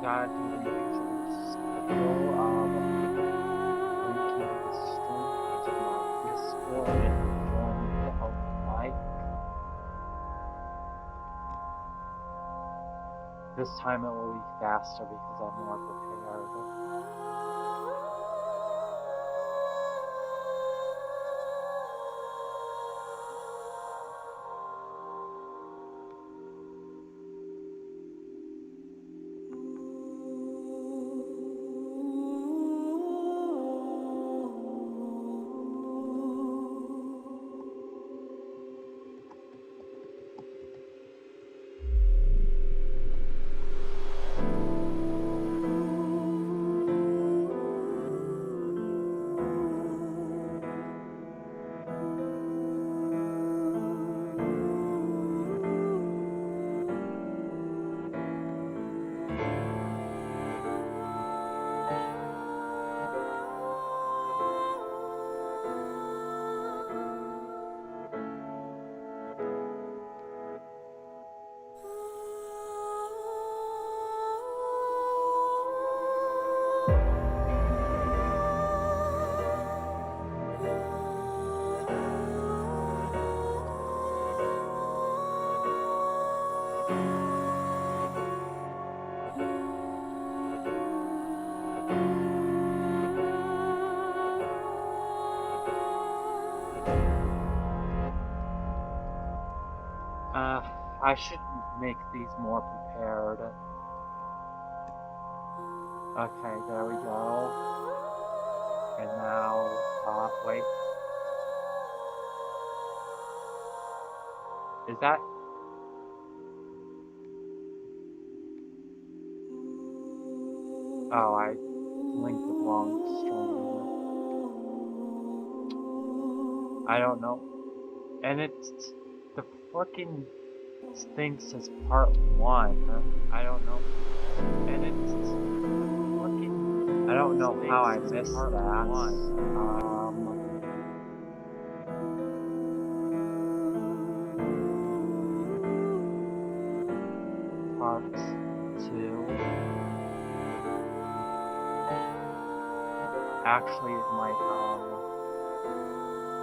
gotta do the usual skill of linking the stream to my Discord and joining the open mic. This time it will be faster because I'm more prepared. I should make these more prepared. Okay, there we go. And now, wait. Is that? Oh, I linked the wrong stream. I don't know. And it's the frickin' thing says part 1. I don't know. And it's fucking. I don't know how I missed that. Part 2. Actually, it might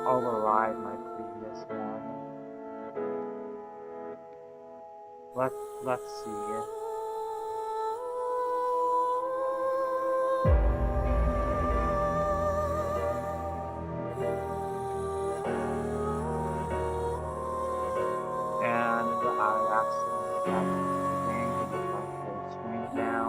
override my previous one. Let's see. And I accidentally have this thing with my full screen now.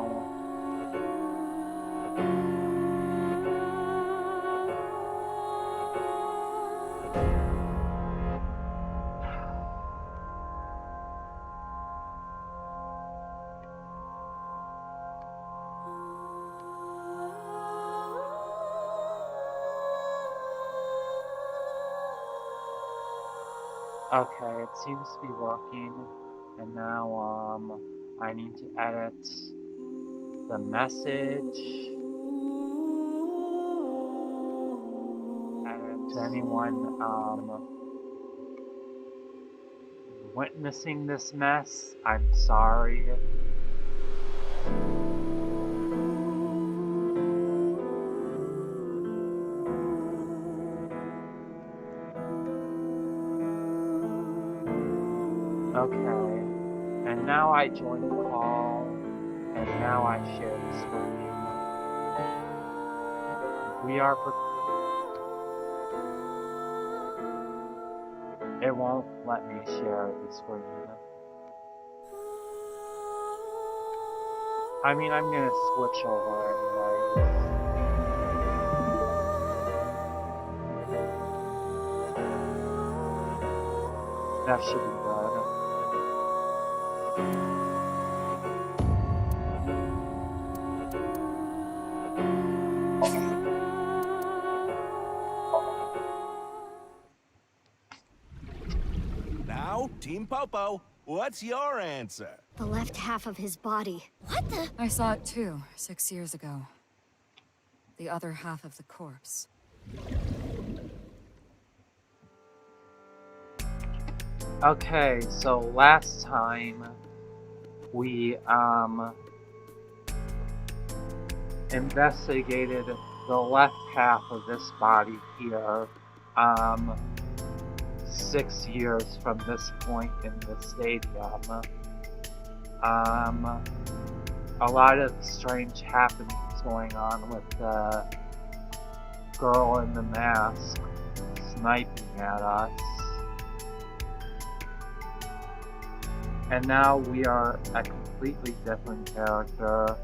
Okay, it seems to be working, and now I need to edit the message. And to anyone witnessing this mess, I'm sorry. Okay, and now I join the call, and now I share the screen. We are It won't let me share the screen. I mean, I'm gonna switch over anyways. That should be good. Now, Team Popo, what's your answer? The left half of his body. What the? I saw it too, 6 years ago. The other half of the corpse. Okay, so last time we investigated the left half of this body here, 6 years from this point in the stadium. A lot of strange happenings going on with the girl in the mask sniping at us. And now we are a completely different character.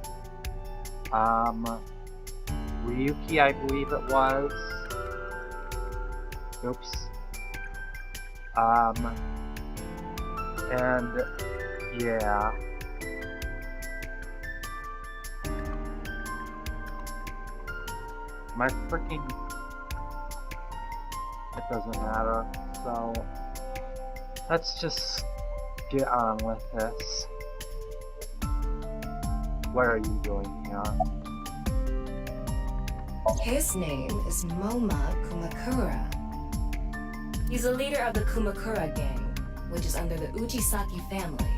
Ryuki, I believe it was. Oops. And yeah. My freaking... It doesn't matter. So, let's just get on with this. What are you doing here? His name is Moma Kumakura. He's a leader of the Kumakura gang, which is under the Ujisaki family.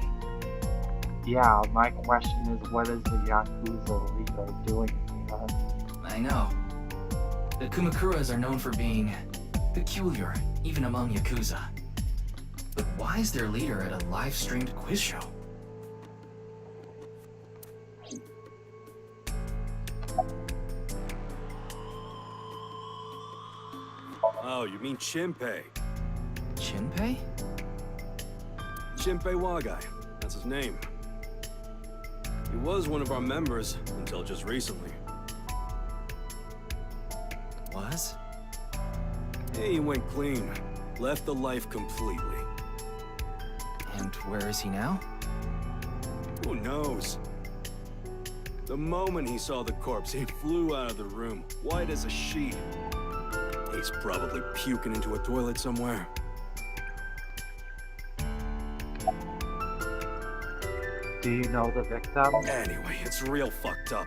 Yeah, my question is, what is the Yakuza leader doing here? I know. The Kumakuras are known for being peculiar, even among Yakuza. But why is their leader at a live-streamed quiz show? Oh, you mean Shinpei. Shinpei? Shinpei Wagai. That's his name. He was one of our members until just recently. Was? Hey, he went clean. Left the life completely. And where is he now? Who knows? The moment he saw the corpse, he flew out of the room, white as a sheet. He's probably puking into a toilet somewhere. Do you know the victim? Anyway, it's real fucked up.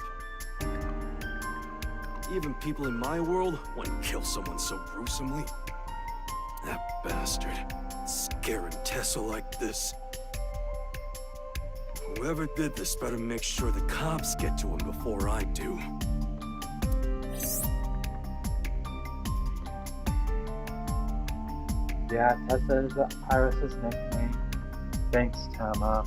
Even people in my world wouldn't kill someone so gruesomely. That bastard. Scaring Tessa like this. Whoever did this better make sure the cops get to him before I do. Yeah, Tessa is Iris's nickname. Thanks, Tama.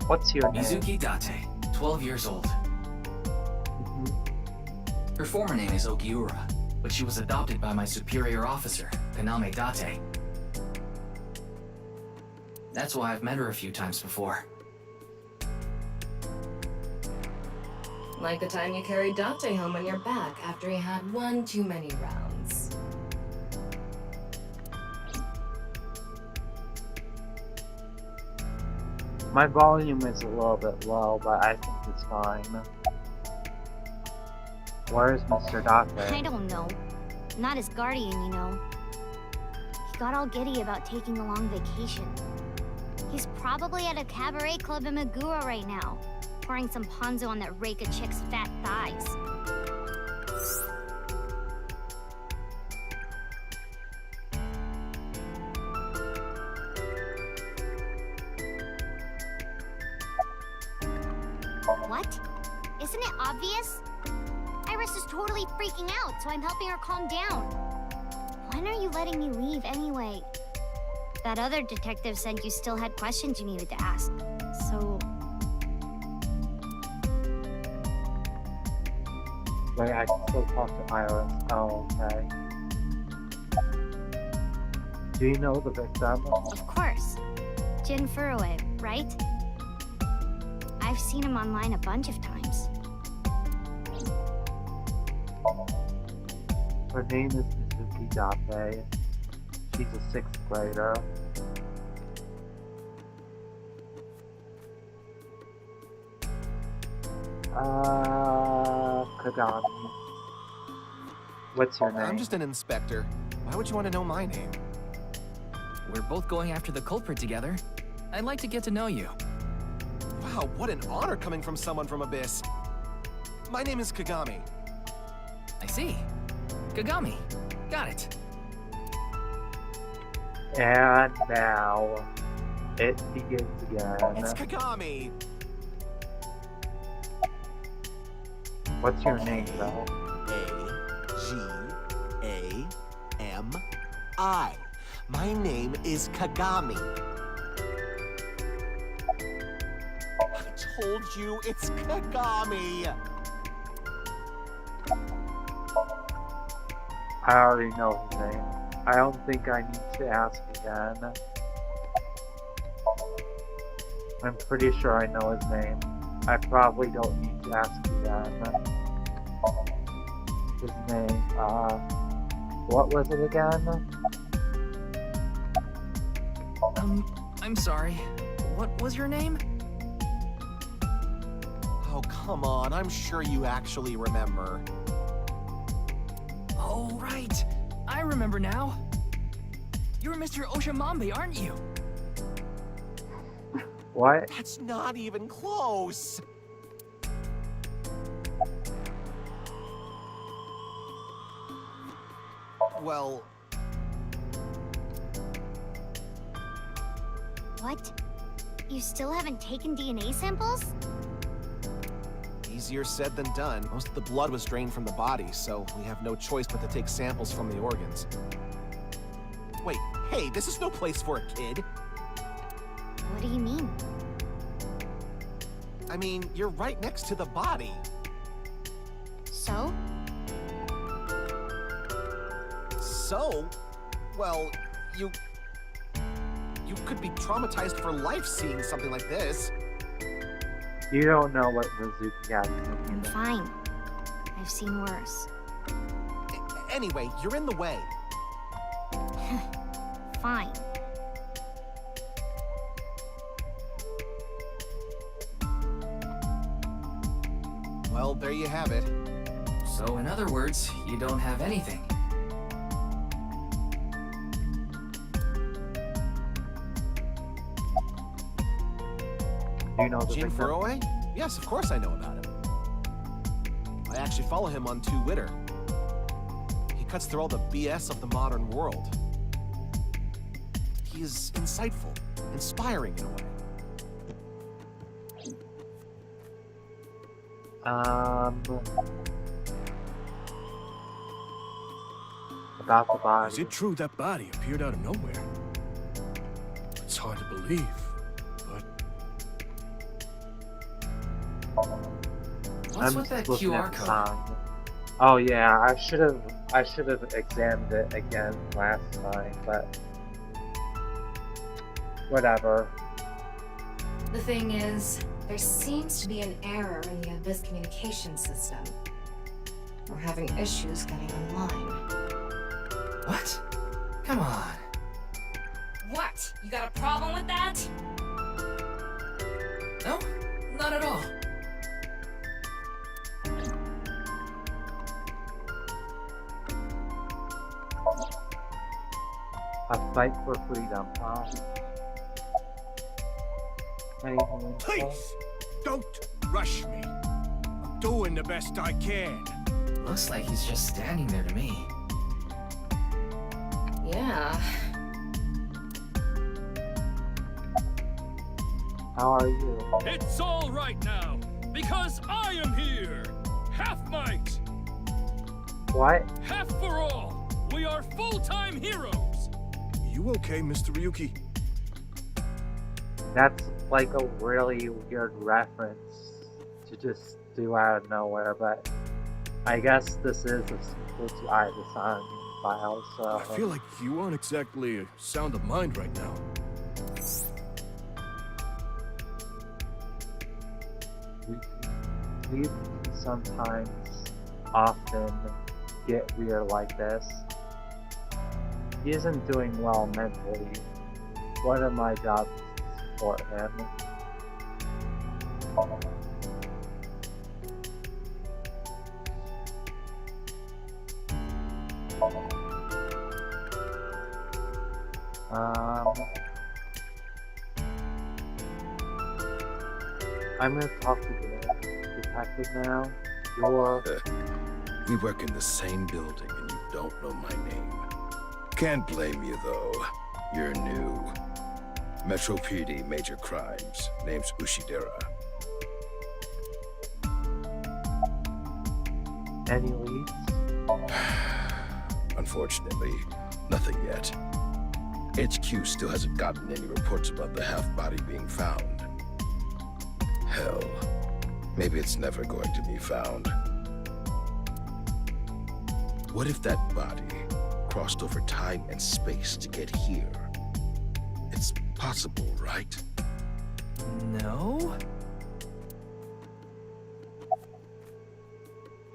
What's your name? Mizuki Date, 12 years old. Her former name is Okiura, but she was adopted by my superior officer, Kaname Date. That's why I've met her a few times before. Like the time you carried Date home on your back after he had one too many rounds. My volume is a little bit low, but I think it's fine. Where's Mr. Date? I don't know. Not his guardian, you know. He got all giddy about taking a long vacation. He's probably at a cabaret club in Meguro right now, pouring some ponzu on that rake of chick's fat thighs. What? Isn't it obvious? Iris is totally freaking out, so I'm helping her calm down. When are you letting me leave anyway? That other detective said you still had questions you needed to ask, so... Wait, I can still talk to Iris. Oh, okay. Do you know the victim? Of course. Jin Furue, right? I've seen him online a bunch of times. Her name is Mizuki Date. She's a 6th grader. Kagami. What's your name? I'm just an inspector. Why would you want to know my name? We're both going after the culprit together. I'd like to get to know you. Wow, what an honor coming from someone from Abyss. My name is Kagami. I see. Kagami. Got it. And now, It begins again. It's Kagami. What's your name, though? Kagami. My name is Kagami. I told you it's Kagami. I already know his name. I don't think I need to ask again. I'm pretty sure I know his name. I probably don't need to ask again. His name, what was it again? I'm sorry. What was your name? Oh, come on. I'm sure you actually remember. Oh, right. I remember now. You're Mr. Oshamambe, aren't you? What? That's not even close. Well, What? You still haven't taken DNA samples? easier said than done. Most of the blood was drained from the body, so we have no choice but to take samples from the organs. Wait, hey, this is no place for a kid. What do you mean? I mean, you're right next to the body. So? So? Well, you could be traumatized for life seeing something like this. You don't know what Mizuki has I'm fine. I've seen worse. Anyway, you're in the way. Fine. Well, there you have it. So, in other words, you don't have anything. Do you know the Jin victim? Furue? Yes, of course I know about him. I actually follow him on Twitter. He cuts through all the BS of the modern world. He is insightful, inspiring in a way. About the Is body. it true that body appeared out of nowhere? It's hard to believe, but What's with that looking QR at the code? sign. Oh yeah, I should have examined it again last time, but whatever. The thing is, there seems to be an error in the Abyss communication system. We're having issues getting online. What? Come on. What? You got a problem with that? No, not at all. A fight for freedom, huh? Anything please, don't rush me. I'm doing the best I can. Looks like he's just standing there to me. Yeah. How are you? It's all right now, because I am here! Half might! What? Half for all! We are full-time heroes! You okay, Mr. Ryuki? That's like a really weird reference to just do out of nowhere, but I guess this is a sequel to the SOMNIUM Files, so... I feel like you aren't exactly sound of mind right now. we sometimes often get weird like this. He isn't doing well mentally. One of my jobs is to support him. I'm gonna talk to the detective now. You're... We work in the same building and you don't know my name. Can't blame you though. You're new. Metro PD, major crimes. Name's Ushidera. Any leads? Unfortunately, nothing yet. HQ still hasn't gotten any reports about the half-body being found. Hell, maybe it's never going to be found. What if that body crossed over time and space to get here? It's possible, right? No?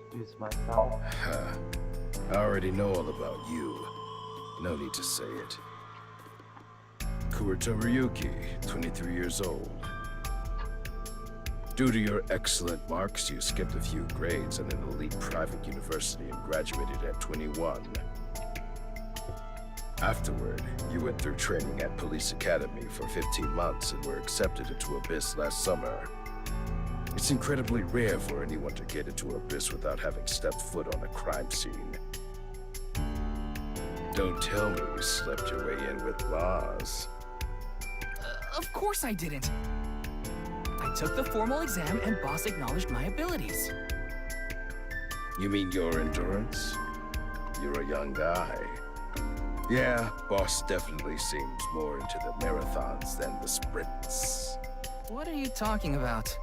Excuse myself. I already know all about you. No need to say it. Kurito Ryuki, 23 years old. Due to your excellent marks, you skipped a few grades at an elite private university and graduated at 21. Afterward, you went through training at Police Academy for 15 months and were accepted into Abyss last summer. It's incredibly rare for anyone to get into Abyss without having stepped foot on a crime scene. Don't tell me you slept your way in with Boss. Of course I didn't. I took the formal exam and Boss acknowledged my abilities. You mean your endurance? You're a young guy. Yeah, Boss definitely seems more into the marathons than the sprints. What are you talking about?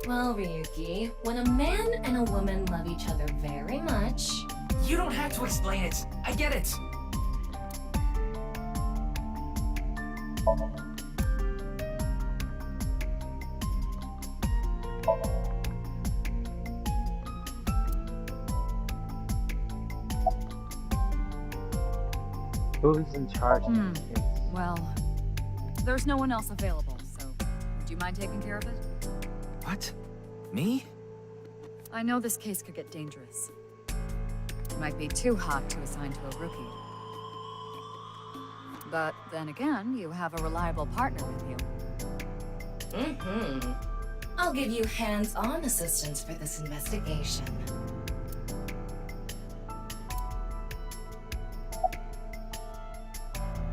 Well, Ryuki, when a man and a woman love each other very much... You don't have to explain it. I get it. Who's in charge of this case? Well, there's no one else available, so would you mind taking care of it? What? Me? I know this case could get dangerous. It might be too hot to assign to a rookie. But then again, you have a reliable partner with you. I'll give you hands-on assistance for this investigation.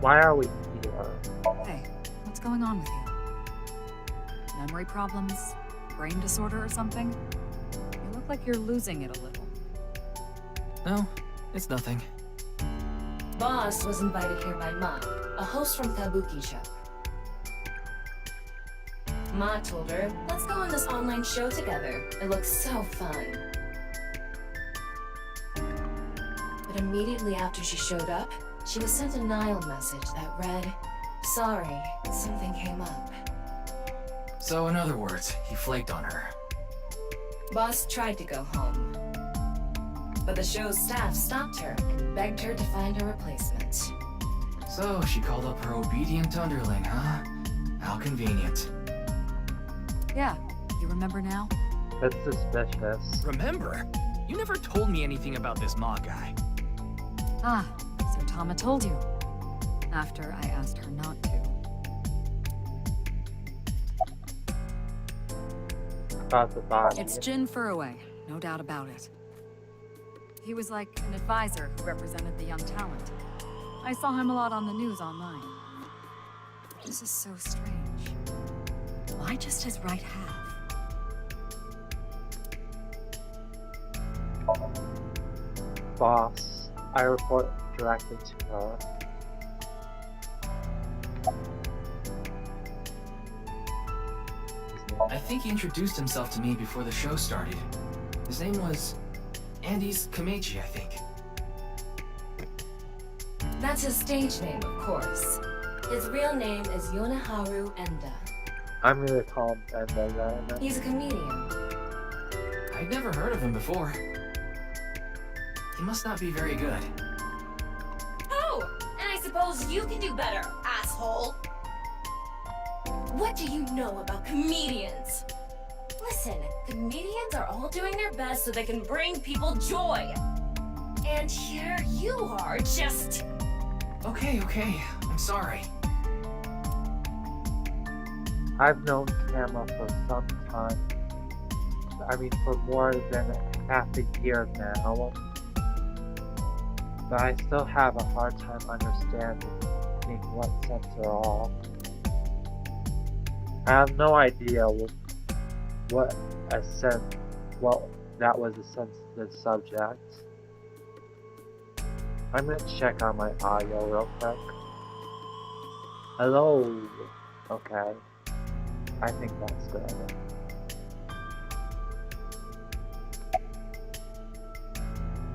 Why are we here? Hey, what's going on with you? Memory problems? Brain disorder or something? You look like you're losing it a little. No, it's nothing. Boss was invited here by Ma, a host from Kabuki show. Ma told her, let's go on this online show together. It looks so fun. But immediately after she showed up, she was sent a Nile message that read, sorry, something came up. So in other words, he flaked on her. Boss tried to go home. But the show's staff stopped her and begged her to find a replacement. So she called up her obedient underling, huh? How convenient. Yeah, you remember now? That's suspicious. Remember? You never told me anything about this Ma guy. Ah, so Tama told you. After I asked her not to. About the body. It's Jin Furaway, no doubt about it. He was like an advisor who represented the young talent. I saw him a lot on the news online. This is so strange. Why just his right half? Boss. I report directly to her. I think he introduced himself to me before the show started. His name was Andy's Kamechi, I think. That's his stage name, of course. His real name is Yoneharu Enda. I'm gonna call him Enda then. He's a comedian. I'd never heard of him before. He must not be very good. Oh, and I suppose you can do better, asshole. What do you know about comedians? Listen, comedians are all doing their best so they can bring people joy. And here you are, just... Okay, I'm sorry. I've known Tama for some time. I mean, for more than half a year now. But I still have a hard time understanding what sets her off. I have no idea what well, that was a sensitive subject. I'm gonna check on my audio real quick. Hello. Okay. I think that's good.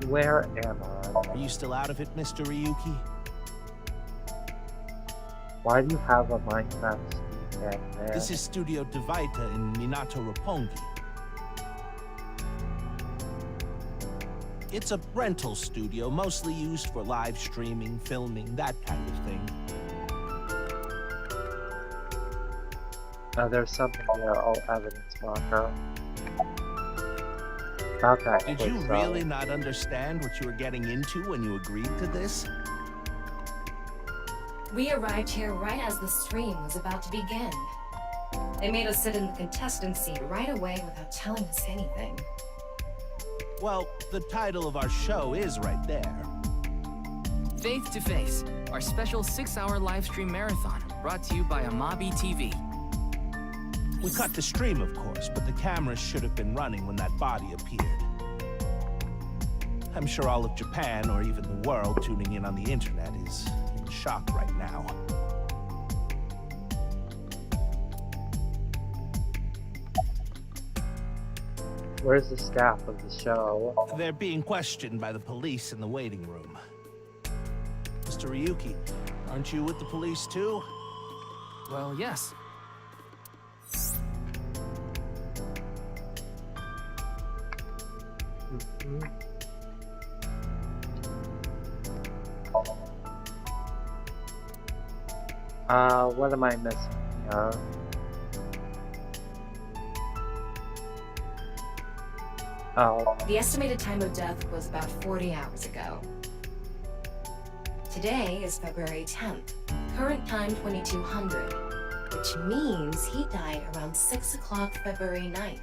Where am I? Are you still out of it, Mr. Ryuki? Why do you have a Minecraft speed there? This is Studio Devaita in Minato Roppongi. It's a rental studio, mostly used for live streaming, filming, that kind of thing. There's something there. Oh, evidence marker. About that. Did you really not understand what you were getting into when you agreed to this? We arrived here right as the stream was about to begin. They made us sit in the contestant seat right away without telling us anything. Well, the title of our show is right there. Faith to Face, our special 6-hour live stream marathon, brought to you by Amabi TV. We cut the stream, of course, but the cameras should have been running when that body appeared. I'm sure all of Japan, or even the world tuning in on the internet, is in shock right now. Where's the staff of the show? They're being questioned by the police in the waiting room. Mr. Ryuki, aren't you with the police too? Well, yes. What am I missing here? Oh. The estimated time of death was about 40 hours ago. Today is February 10th, current time 2200, which means he died around 6 o'clock February 9th.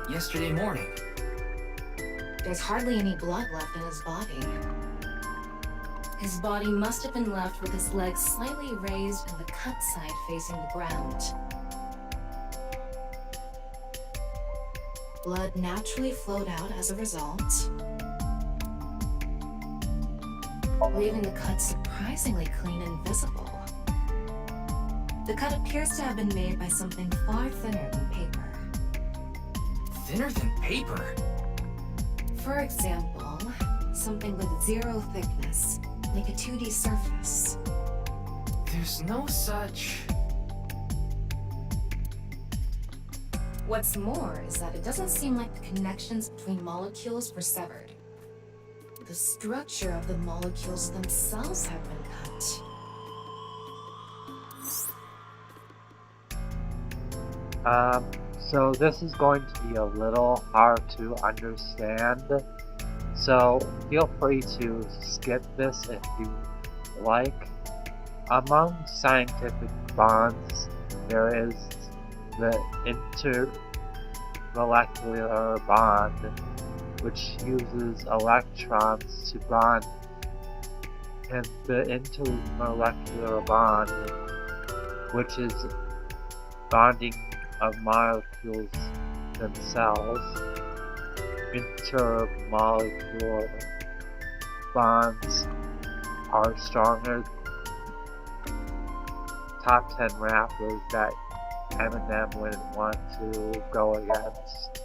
Yesterday morning. There's hardly any blood left in his body. His body must have been left with his legs slightly raised and the cut side facing the ground. Blood naturally flowed out as a result, leaving the cut surprisingly clean and visible. The cut appears to have been made by something far thinner than paper. Thinner than paper? For example, something with 0 thickness, like a 2D surface. There's no such... What's more is that it doesn't seem like the connections between molecules were severed. The structure of the molecules themselves have been cut. So this is going to be a little hard to understand. So feel free to skip this if you like. Among scientific bonds, there is the intermolecular bond, which uses electrons to bond, and the intermolecular bond, which is bonding of molecules themselves. Intermolecular bonds are stronger. Top 10 rappers that Eminem wouldn't want to go against.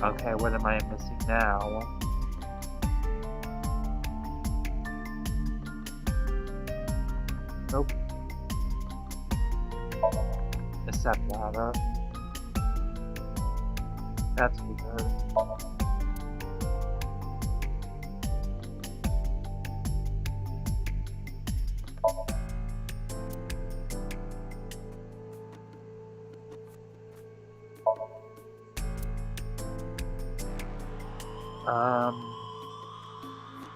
Okay, what am I missing now? Nope. A step ladder. That's weird.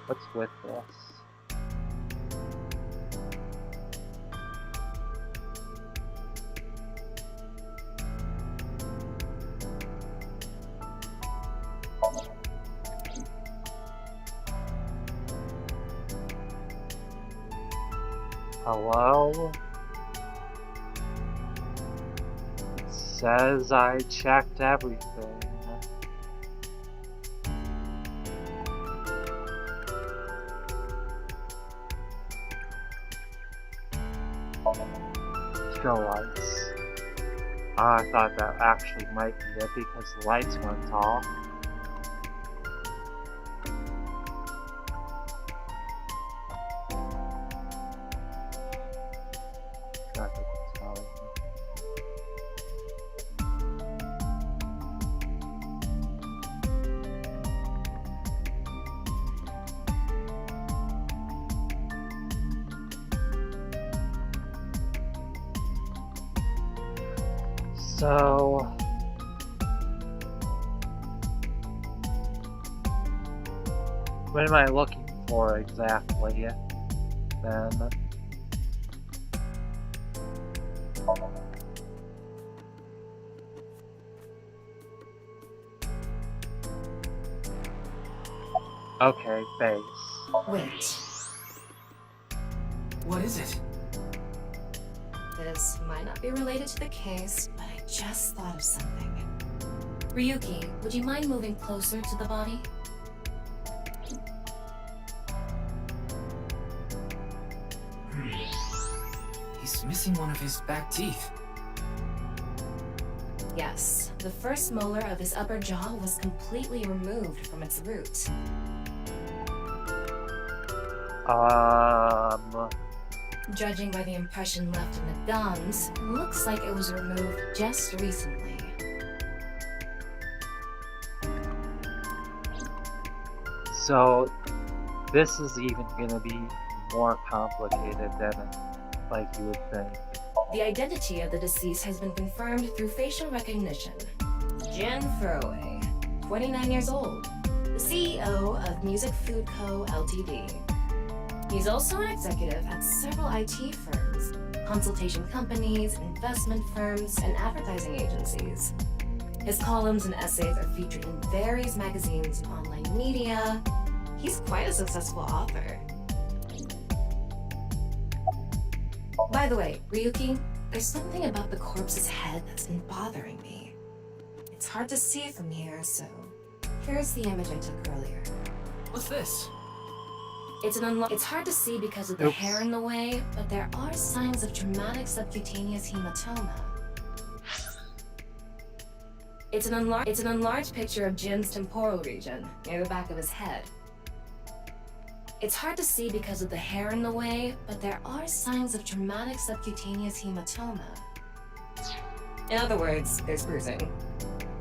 What's with this? Hello? It says I checked everything. Go lights. I thought that actually might be it because the lights went off. Traffic is following me. So, what am I looking for exactly then? Okay, base. Wait, What is it? this might not be related to the case, but I just thought of something. Ryuki, would you mind moving closer to the body? He's missing one of his back teeth. Yes, the first molar of his upper jaw was completely removed from its root. Judging by the impression left in the gums, it looks like it was removed just recently. So, this is even gonna be more complicated than like you would think. The identity of the deceased has been confirmed through facial recognition. Jin Furue, 29 years old, the CEO of Music Food Co. Ltd. He's also an executive at several IT firms, consultation companies, investment firms, and advertising agencies. His columns and essays are featured in various magazines and online media. He's quite a successful author. By the way, Ryuki, there's something about the corpse's head that's been bothering me. It's hard to see from here, so here's the image I took earlier. What's this? It's hard to see because of the hair in the way, but there are signs of traumatic subcutaneous hematoma. It's an enlarged picture of Jin's temporal region, near the back of his head. It's hard to see because of the hair in the way, but there are signs of traumatic subcutaneous hematoma. In other words, there's bruising.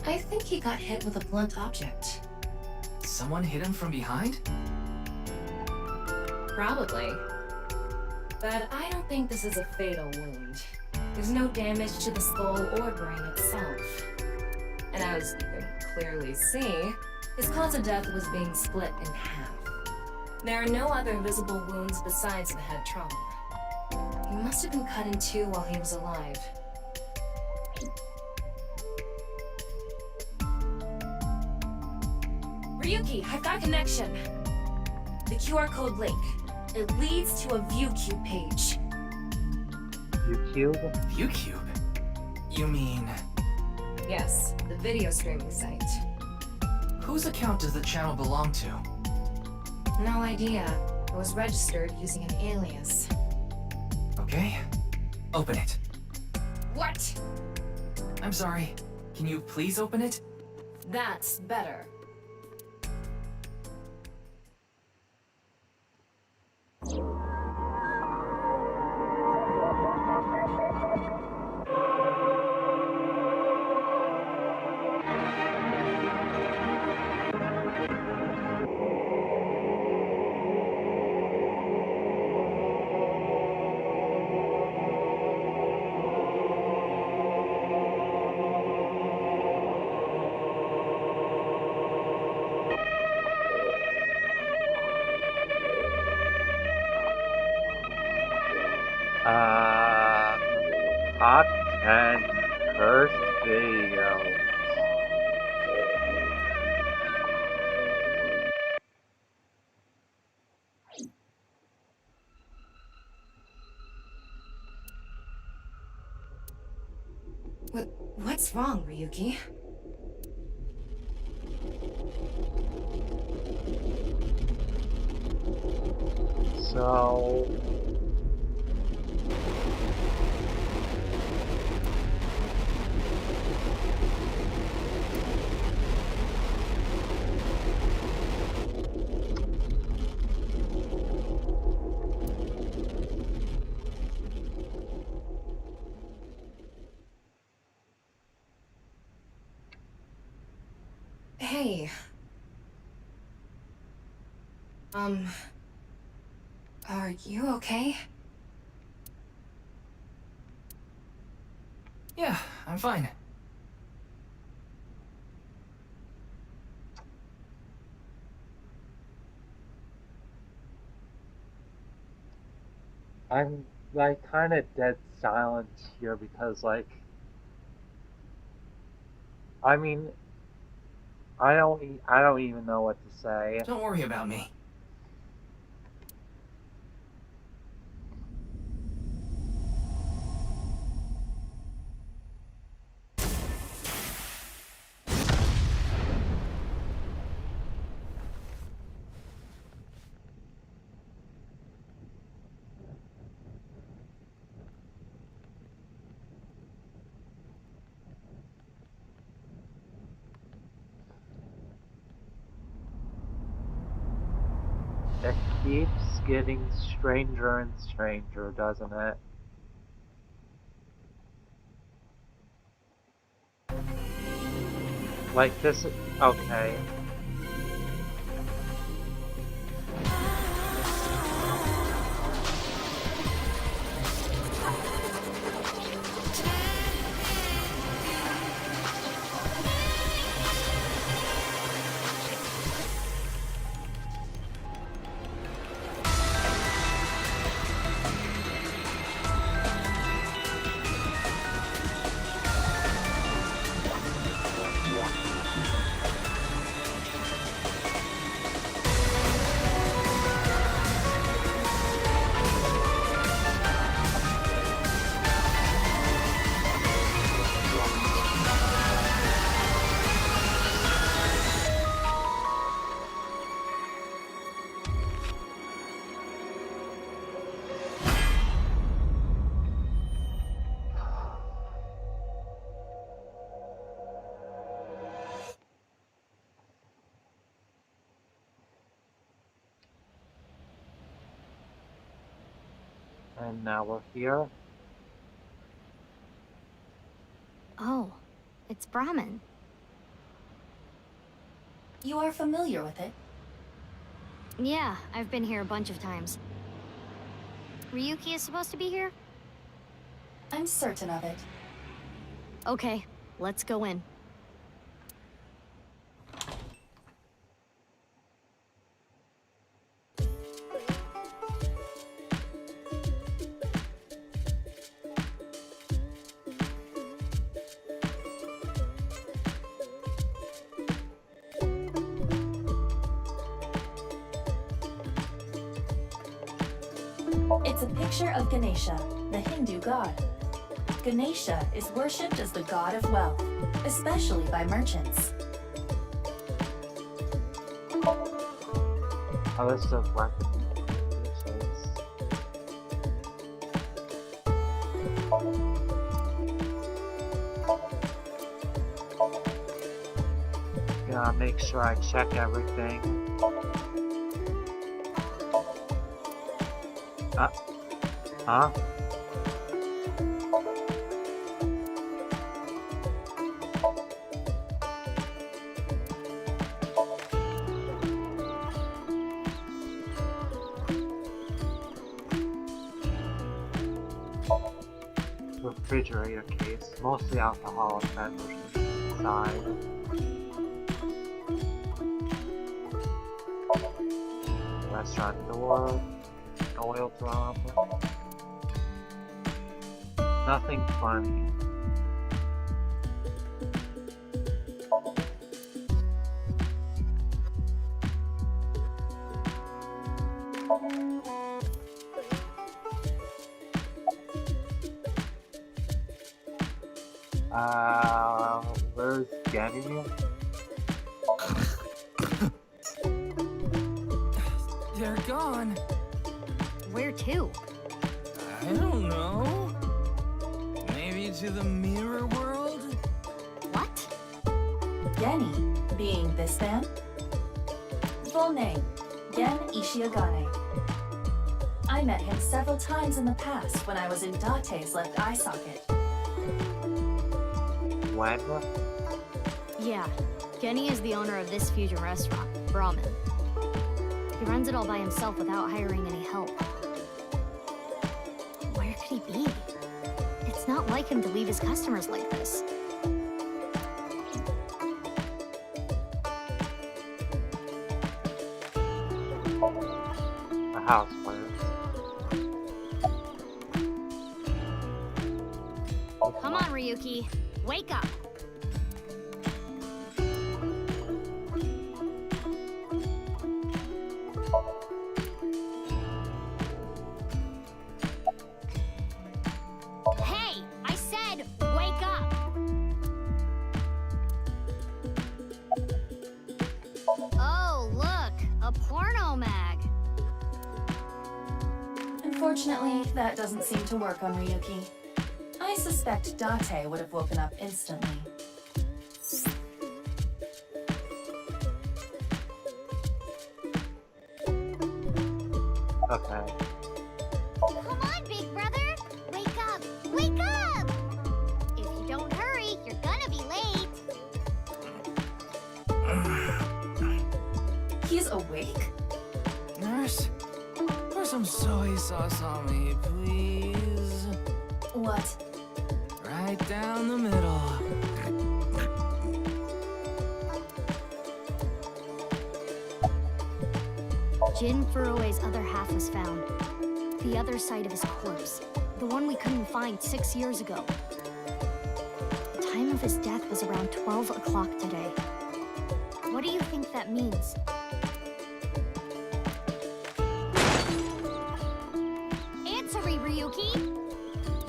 I think he got hit with a blunt object. Someone hit him from behind? Probably. But I don't think this is a fatal wound. There's no damage to the skull or brain itself. And as you can clearly see, his cause of death was being split in half. There are no other visible wounds besides the head trauma. He must have been cut in two while he was alive. Ryuki, I've got a connection. The QR code link. It leads to a ViewCube page. ViewCube? ViewCube? You mean... Yes, the video streaming site. Whose account does the channel belong to? No idea. It was registered using an alias. Okay. Open it. What? I'm sorry. Can you please open it? That's better. Top 10 cursed videos. What's wrong, Ryuki? So... Hey. Are you okay? Yeah, I'm fine. I'm like kind of dead silent here because like I mean I don't even know what to say. Don't worry about me. It keeps getting stranger and stranger, doesn't it? Like this, okay. And now we're here. Oh, it's Brahmin. You are familiar with it? Yeah, I've been here a bunch of times. Ryuki is supposed to be here? I'm certain of it. Okay, let's go in. It's a picture of Ganesha, the Hindu god. Ganesha is worshipped as the god of wealth, especially by merchants. A list of weapons. Gotta make sure I check everything. Huh? Refrigerator case, mostly alcoholic beverages inside. Restaurant door, oil drop. Nothing funny. Where's Jenny? They're gone. Where to? I don't know. Maybe to the mirror world? What? Genny, being this man? Full name, Gen Ishiagane. I met him several times in the past when I was in Date's left eye socket. When? Yeah, Genny is the owner of this fusion restaurant, Brahmin. He runs it all by himself without hiring any help. Where could he be? It's not like him to leave his customers like this. A house fire. Come on, Ryuki. Wake up! Hey! I said, wake up! Oh, look! A porno mag! Unfortunately, that doesn't seem to work on Ryuki. I suspect Date would have woken up instantly. Okay. Come on, big brother! Wake up! Wake up! If you don't hurry, you're gonna be late. He's awake? Nurse, pour some soy sauce on me, please. What? Right down the middle. Jin Furue's other half was found. The other side of his corpse. The one we couldn't find 6 years ago. The time of his death was around 12 o'clock today. What do you think that means? Answer me, Ryuki!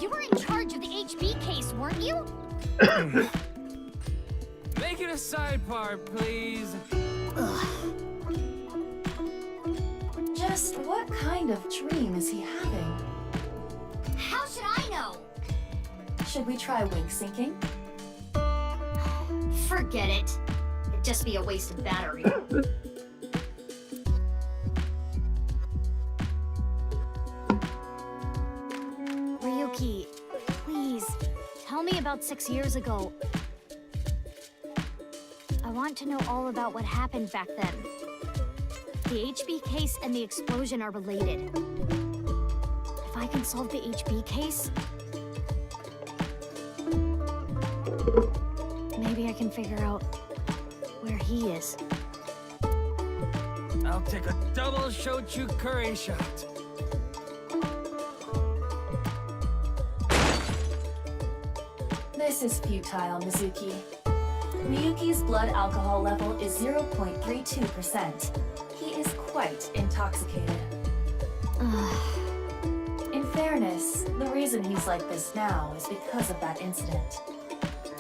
You were in charge of the HB case, weren't you? Make it a sidebar, please. Just what kind of dream is he having? How should I know? Should we try wink syncing? Forget it. It'd just be a waste of battery. Ryuki, please, tell me about 6 years ago. I want to know all about what happened back then. The HB case and the explosion are related. If I can solve the HB case, maybe I can figure out where he is. I'll take a double shochu curry shot. This is futile, Mizuki. Ryuki's blood alcohol level is 0.32%. He is quite intoxicated. In fairness, the reason he's like this now is because of that incident.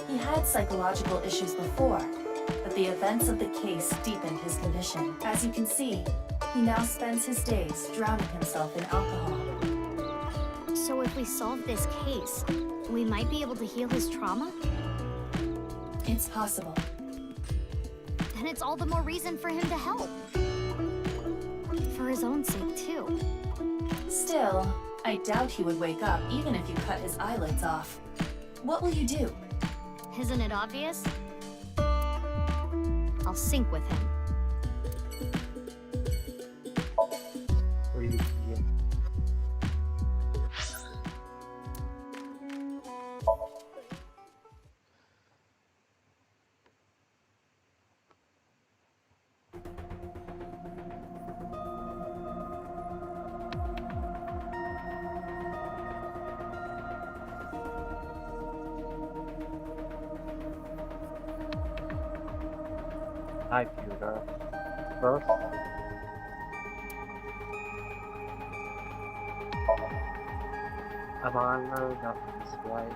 He had psychological issues before, but the events of the case deepened his condition. As you can see, he now spends his days drowning himself in alcohol. So if we solve this case, we might be able to heal his trauma? It's possible. Then it's all the more reason for him to help. For his own sake, too. Still, I doubt he would wake up even if you cut his eyelids off. What will you do? Isn't it obvious? I'll sync with him. Ryuki. Hi, Peter. First, I'm on her, nothing's right.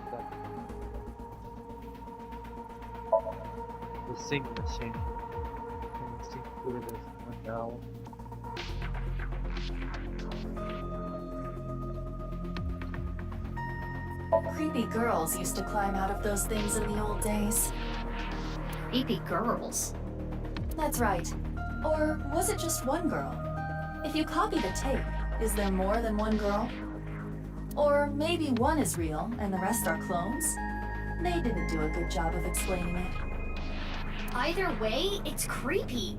The sink machine. Can you see through this window? Creepy girls used to climb out of those things in the old days. Creepy girls. That's right. Or was it just one girl? If you copy the tape, is there more than one girl? Or maybe one is real and the rest are clones? They didn't do a good job of explaining it. Either way, it's creepy.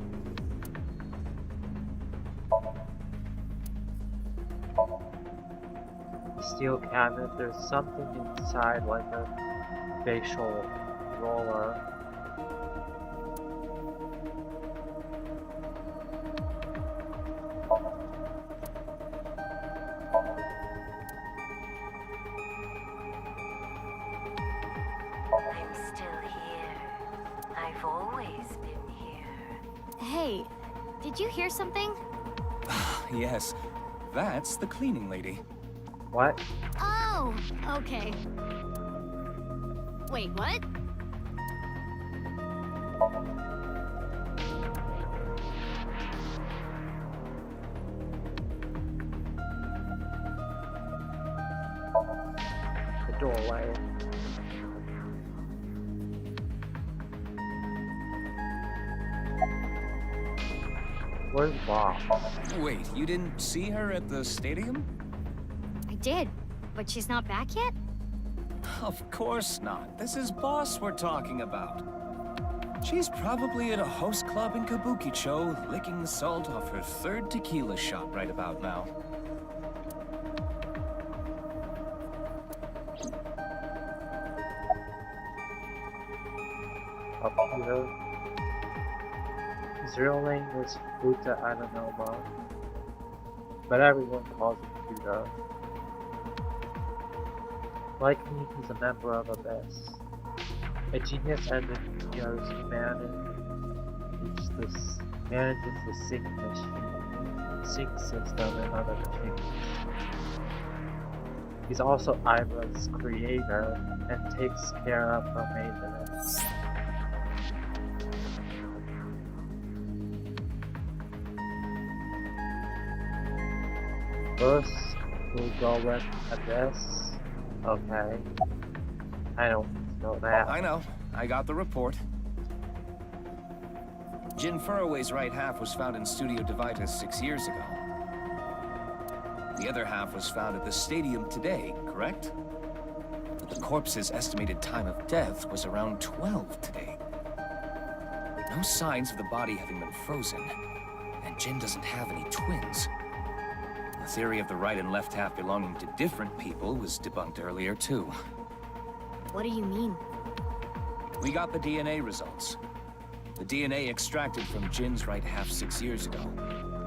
Steel cabinet, there's something inside like a facial roller. I'm still here. I've always been here. Hey, did you hear something? Yes, that's the cleaning lady. What? Oh, okay. Wait, what? The doorway. Where's Bob? Wait, you didn't see her at the stadium? I did, but she's not back yet? Of course not. This is Boss we're talking about. She's probably at a host club in Kabukicho, licking the salt off her third tequila shot right about now. Up here. His real name is Futa Ananoma, but everyone calls him Futa. Like me, he's a member of Abyss, a genius engineers who manages the sink machine, sink system, and other machines. He's also Ibra's creator and takes care of her maintenance. First, we'll go with Abyss. Okay. I don't know that. I know. I got the report. Jin Furroway's right half was found in Studio Divitas 6 years ago. The other half was found at the stadium today, correct? But the corpse's estimated time of death was around 12 today. No signs of the body having been frozen, and Jin doesn't have any twins. The theory of the right and left half belonging to different people was debunked earlier, too. What do you mean? We got the DNA results. The DNA extracted from Jin's right half 6 years ago.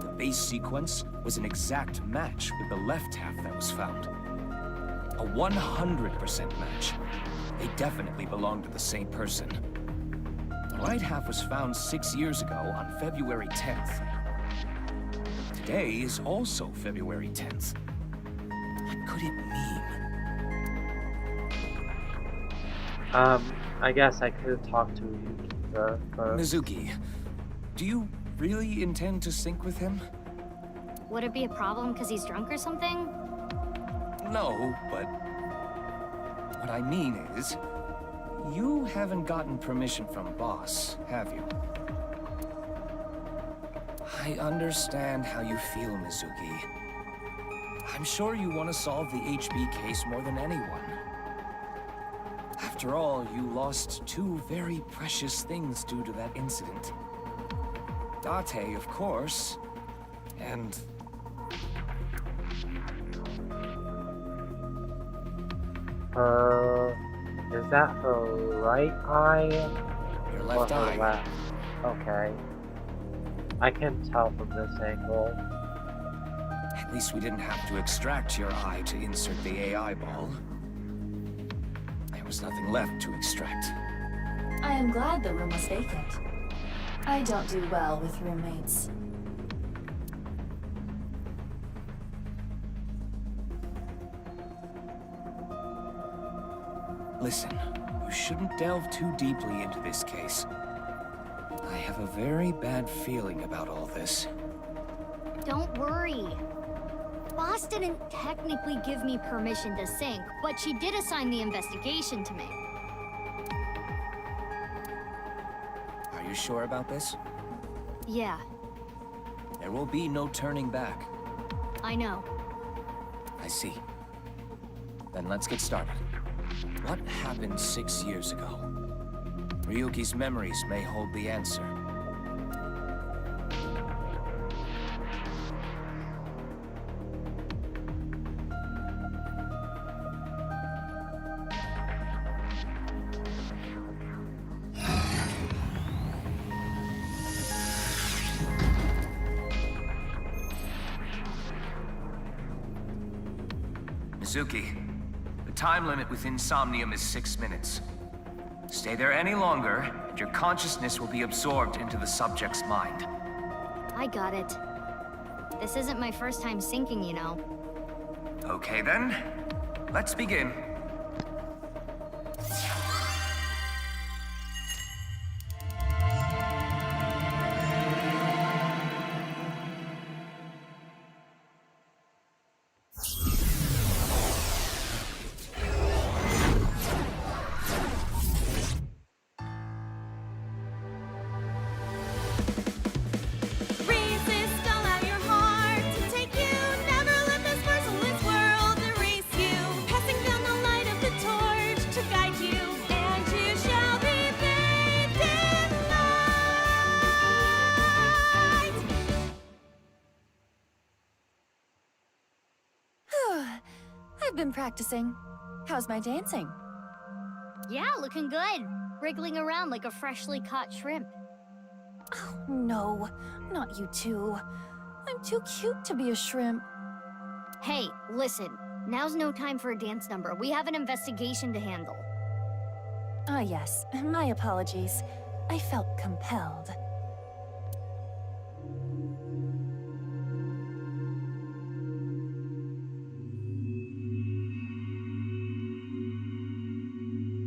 The base sequence was an exact match with the left half that was found. A 100% match. They definitely belong to the same person. The right half was found 6 years ago on February 10th. Today is also February 10th. What could it mean? I guess I could talk to you first. Mizuki, do you really intend to sync with him? Would it be a problem because he's drunk or something? No, but what I mean is, you haven't gotten permission from Boss, have you? I understand how you feel, Mizuki. I'm sure you want to solve the HB case more than anyone. After all, you lost two very precious things due to that incident. Date, of course, and... Is that her right eye? Your left or her eye. left? Okay. I can tell from this angle. At least we didn't have to extract your eye to insert the AI ball. There was nothing left to extract. I am glad the room was vacant. I don't do well with roommates. Listen, you shouldn't delve too deeply into this case. have a very bad feeling about all this. Don't worry. Boss didn't technically give me permission to sync, but she did assign the investigation to me. Are you sure about this? Yeah, There will be no turning back. I know. I see. Then let's get started. What happened 6 years ago? Ryuki's memories may hold the answer. Mizuki, the time limit within Somnium is 6 minutes. Stay there any longer, and your consciousness will be absorbed into the subject's mind. I got it. This isn't my first time syncing, you know. Okay then, let's begin. Resist all out your heart to take you. Never let this merciless world erase you. Passing down the light of the torch to guide you, and you shall be bathed in light. I've been practicing. How's my dancing? Yeah, looking good. Wriggling around like a freshly caught shrimp. Oh, no, not you two. I'm too cute to be a shrimp. Hey, listen. Now's no time for a dance number. We have an investigation to handle. Ah, yes. My apologies. I felt compelled.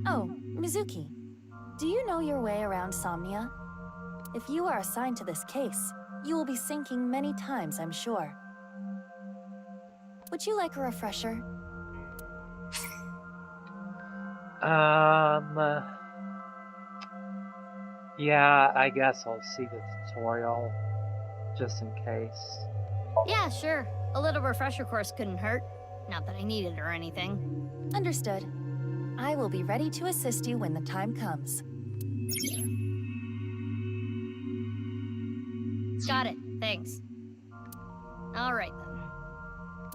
Oh, Mizuki. Do you know your way around Somnia? If you are assigned to this case, you will be sinking many times, I'm sure. Would you like a refresher? Yeah, I guess I'll see the tutorial, just in case. Yeah, sure. A little refresher course couldn't hurt. Not that I need it or anything. Understood. I will be ready to assist you when the time comes. Got it. Thanks. All right, then.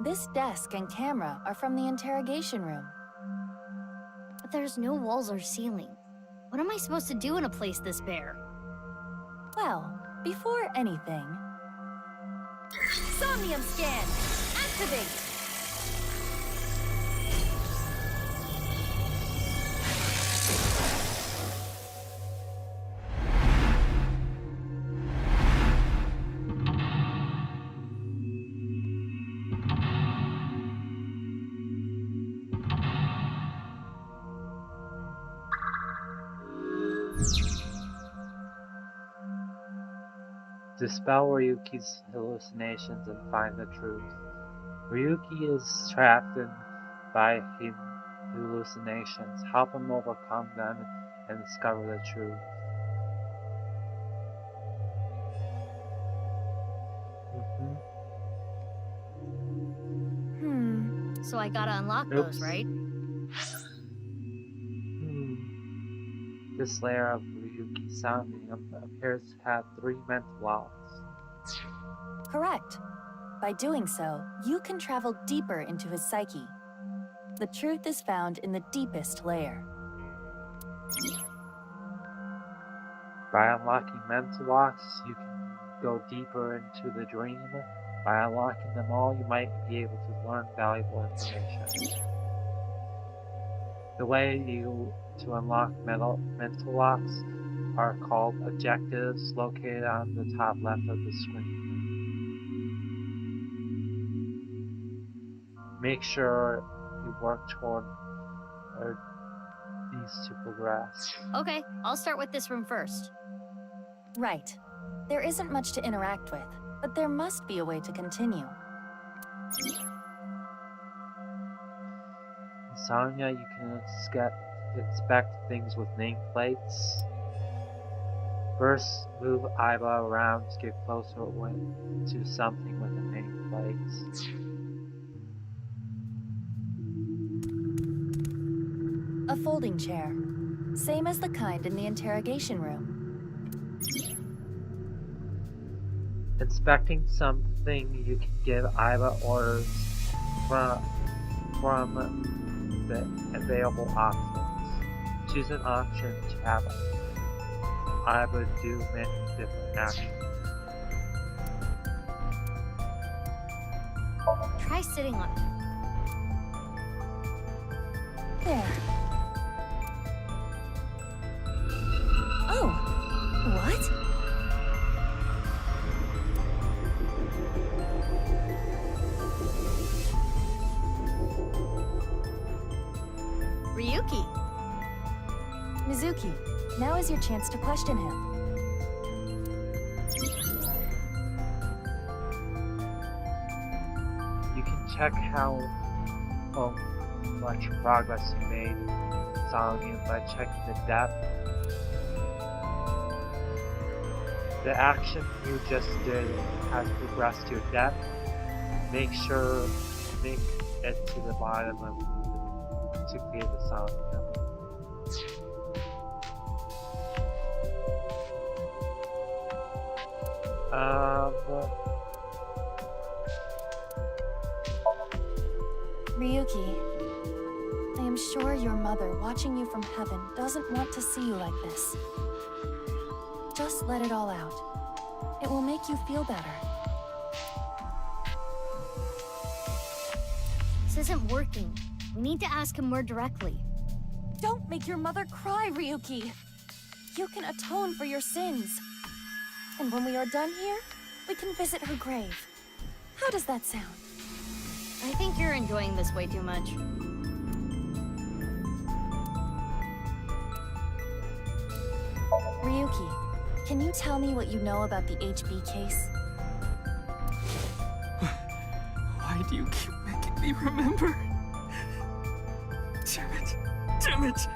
This desk and camera are from the interrogation room. But there's no walls or ceiling. What am I supposed to do in a place this bare? Well, before anything... Somnium scan. Activate. Dispel Ryuki's hallucinations and find the truth. Ryuki is trapped by hallucinations. Help him overcome them and discover the truth. So I gotta unlock those, right? This layer of Ryuki Somnium appears to have 3 mental locks. Correct. By doing so, you can travel deeper into his psyche. The truth is found in the deepest layer. By unlocking mental locks, you can go deeper into the dream. By unlocking them all, you might be able to learn valuable information. The way to unlock mental locks are called objectives, located on the top left of the screen. Make sure you work toward these to progress. Okay, I'll start with this room first. Right. There isn't much to interact with, but there must be a way to continue. Insomnia, you can inspect things with nameplates. First, move eyeball around to get closer to something with a nameplate. A folding chair. Same as the kind in the interrogation room. Inspecting something, you can give eyeball orders from the available options. Choose an option to have eyeball do many different actions. Try sitting on it. There. Oh! What? Ryuki. Mizuki, now is your chance to question him. You can check how much progress you made in Somnium by checking the depth. The action you just did has progressed your depth. Make it to the bottom to clear the Somnium. Ryuki, I am sure your mother, watching you from heaven, doesn't want to see you like this. Just let it all out. It will make you feel better. This isn't working. We need to ask him more directly. Don't make your mother cry, Ryuki! You can atone for your sins. And when we are done here, we can visit her grave. How does that sound? I think you're enjoying this way too much. Ryuki, can you tell me what you know about the HB case? Why do you keep making me remember? Damn it. Damn it.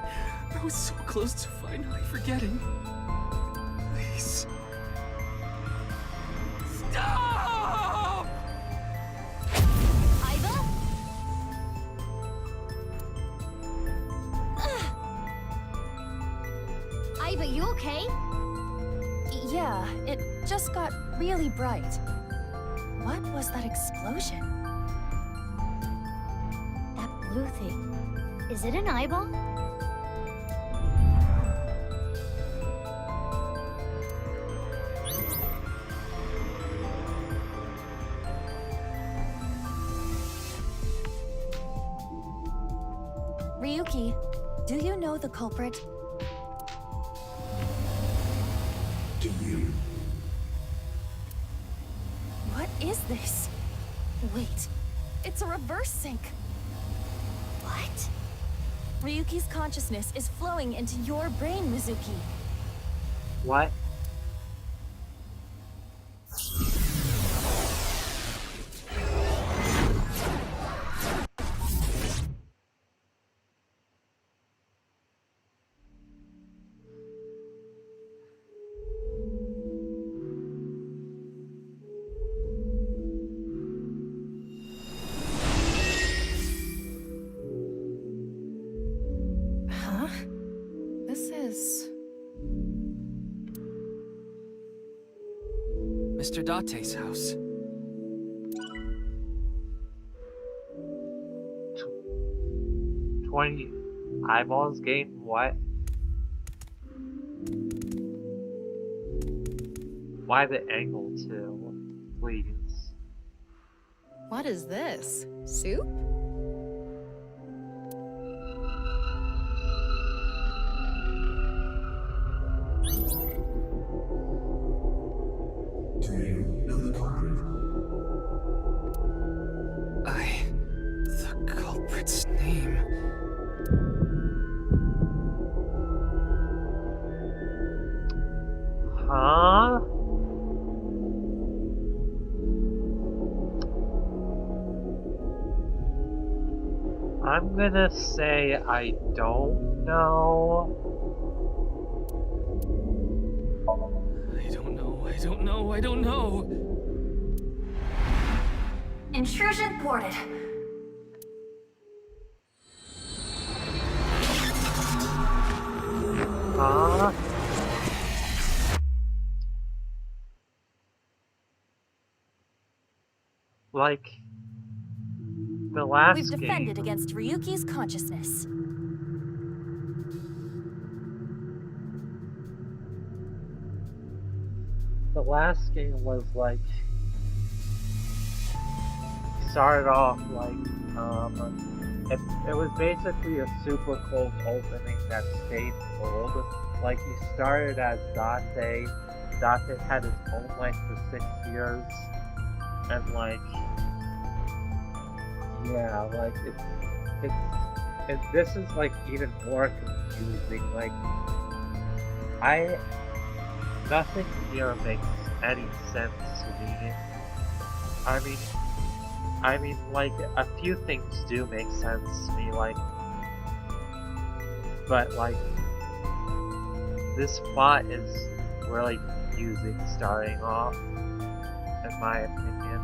I was so close to finally forgetting. Please. Stop! Aiba? Aiba, you okay? Yeah, it just got really bright. What was that explosion? That blue thing. Is it an eyeball? Ryuki, do you know the culprit? Do you? What is this? Wait, it's a reverse sync. What? Ryuki's consciousness is flowing into your brain, Mizuki. What? Huh? This is... Mr. Date's house. Tw 20 eyeballs gained what? Why the angle too, please? What is this? Soup? Do you know the culprit? The culprit's name. Huh? I'm gonna say I don't know. I don't know. Intrusion thwarted. Huh? Like the last We've game. defended against Ryuki's consciousness. The last game was like started off like it was basically a super cold opening that stayed cold. Like you started as Date. Date had his own life for 6 years, and like yeah, like this is like even more confusing. Like nothing here makes any sense to me. I mean, like, a few things do make sense to me, like, but, like, this plot is really confusing starting off, in my opinion.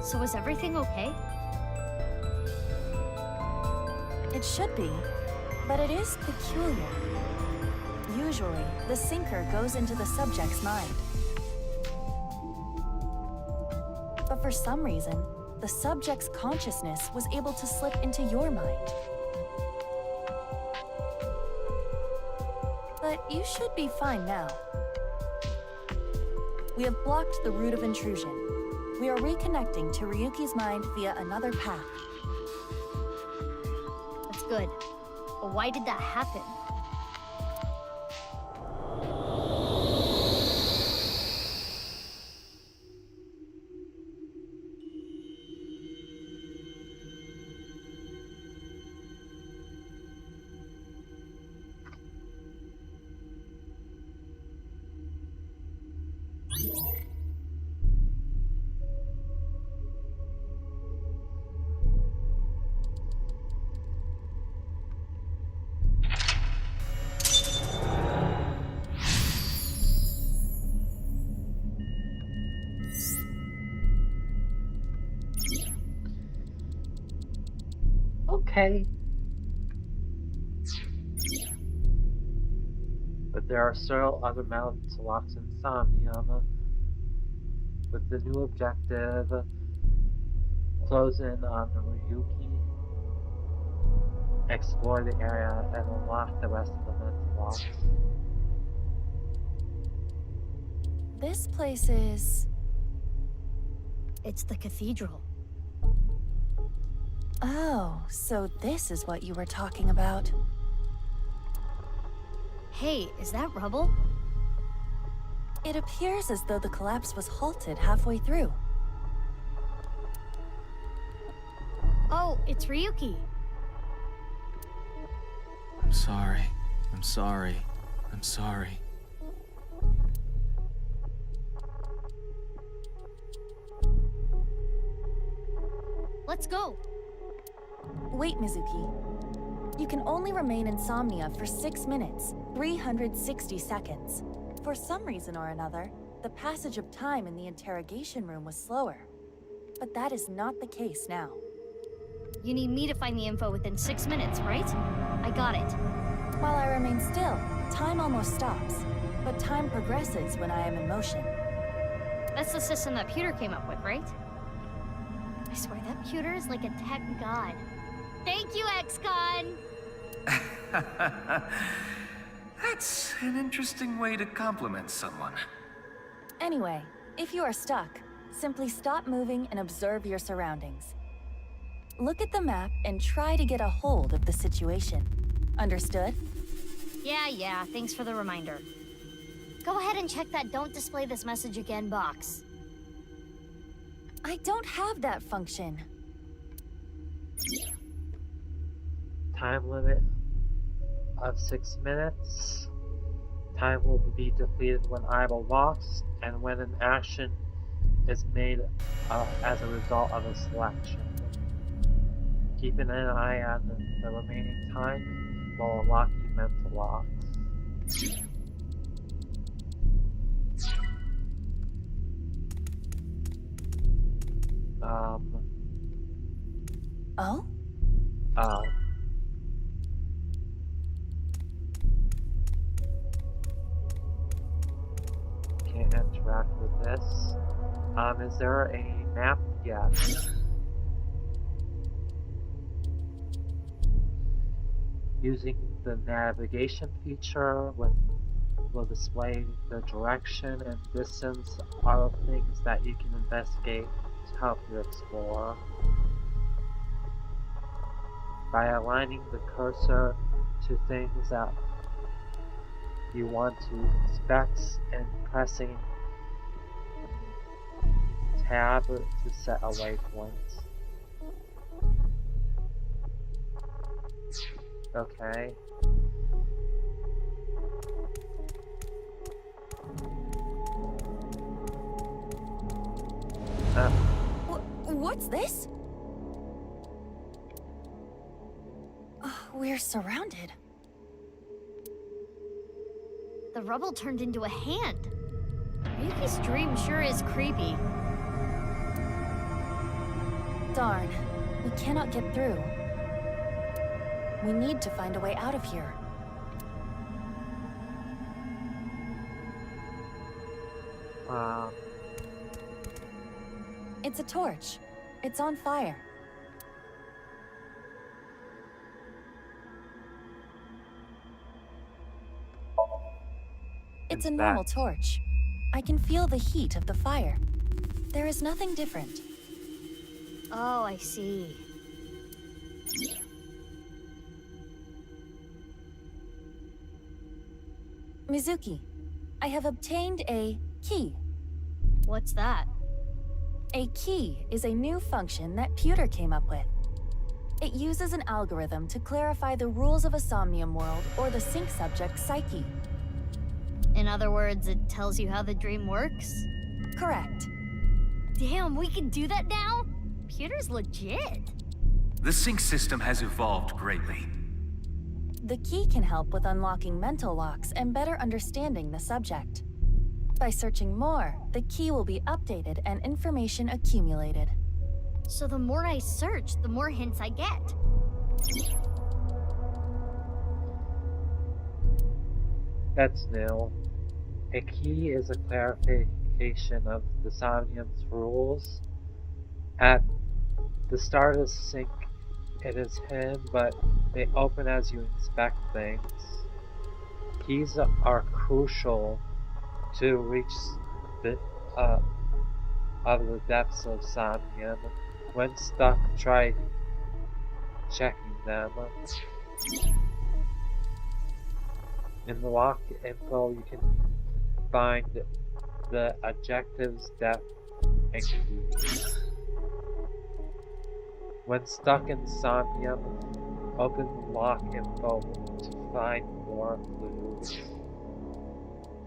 So is everything okay? It should be, but it is peculiar. Usually, the sinker goes into the subject's mind. But for some reason, the subject's consciousness was able to slip into your mind. But you should be fine now. We have blocked the route of intrusion. We are reconnecting to Ryuki's mind via another path. That's good. But why did that happen? Okay. But there are several other mountains locked in SOMNIUM, with the new objective close in on Ryuki, explore the area, and unlock the rest of the mental blocks. This place is... It's the cathedral. Oh, so this is what you were talking about. Hey, is that rubble? It appears as though the collapse was halted halfway through. Oh, it's Ryuki. I'm sorry. I'm sorry. I'm sorry. Let's go. Wait, Mizuki. You can only remain insomnia for 6 minutes, 360 seconds. For some reason or another, the passage of time in the interrogation room was slower. But that is not the case now. You need me to find the info within 6 minutes, right? I got it. While I remain still, time almost stops. But time progresses when I am in motion. That's the system that Pewter came up with, right? I swear that Pewter is like a tech god. Thank you, ex-con! That's an interesting way to compliment someone. Anyway, if you are stuck, simply stop moving and observe your surroundings. Look at the map and try to get a hold of the situation. Understood? Yeah, thanks for the reminder. Go ahead and check that "Don't display this message again" box. I don't have that function. Time limit of 6 minutes. Time will be depleted when eyeball locks, and when an action is made as a result of a selection. Keeping an eye on the remaining time will unlock you mental locks. Oh? Oh. Can't interact with this. Is there a map? Yes. Using the navigation feature will display the direction and distance of things that you can investigate to help you explore. By aligning the cursor to things that you want to inspect and pressing tab to set a waypoint. Okay. What's this? We're surrounded. The rubble turned into a hand. Ryuki's dream sure is creepy. Darn, we cannot get through. We need to find a way out of here. It's a torch. It's on fire. It's a normal torch. I can feel the heat of the fire. There is nothing different. Oh, I see. Mizuki, I have obtained a key. What's that? A key is a new function that Pewter came up with. It uses an algorithm to clarify the rules of a Somnium world or the sync subject's psyche. In other words, it tells you how the dream works? Correct. Damn, we can do that now? Pewter's legit. The sync system has evolved greatly. The key can help with unlocking mental locks and better understanding the subject. By searching more, the key will be updated and information accumulated. So the more I search, the more hints I get. That's new. A key is a clarification of the Somnium's rules. At the start of the sync, it is hidden, but they open as you inspect things. Keys are crucial to reach the depths of Somnium. When stuck, try checking them. In the lock info, you can find the objectives, depth, and keys. When stuck in Somnium, open the lock info to find more clues.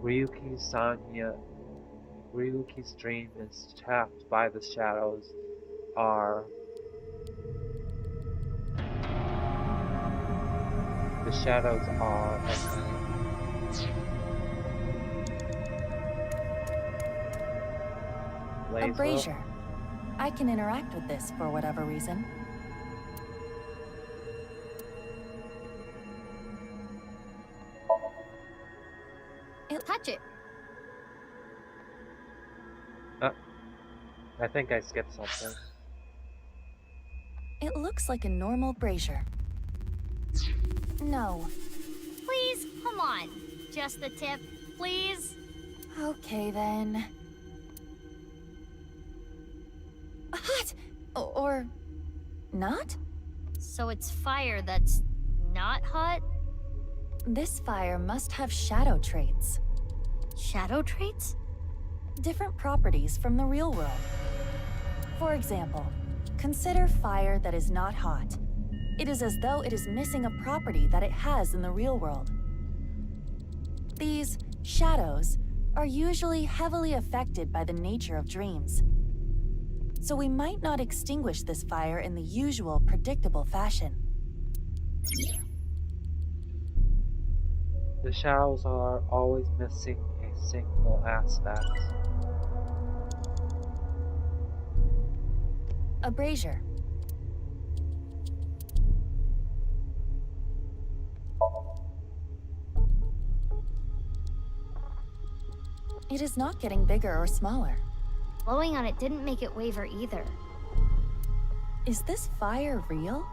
Ryuki's dream is trapped by the shadows The shadows are a brazier. I can interact with this for whatever reason. Touch it. I think I skipped something. It looks like a normal brazier. No. Please, come on. Just the tip, please. Okay then. Hot! Or not? So it's fire that's not hot? This fire must have shadow traits. Shadow traits? Different properties from the real world. For example, consider fire that is not hot. It is as though it is missing a property that it has in the real world. These shadows are usually heavily affected by the nature of dreams. So we might not extinguish this fire in the usual, predictable fashion. The shadows are always missing a single aspect. A brazier. It is not getting bigger or smaller. Blowing on it didn't make it waver either. Is this fire real?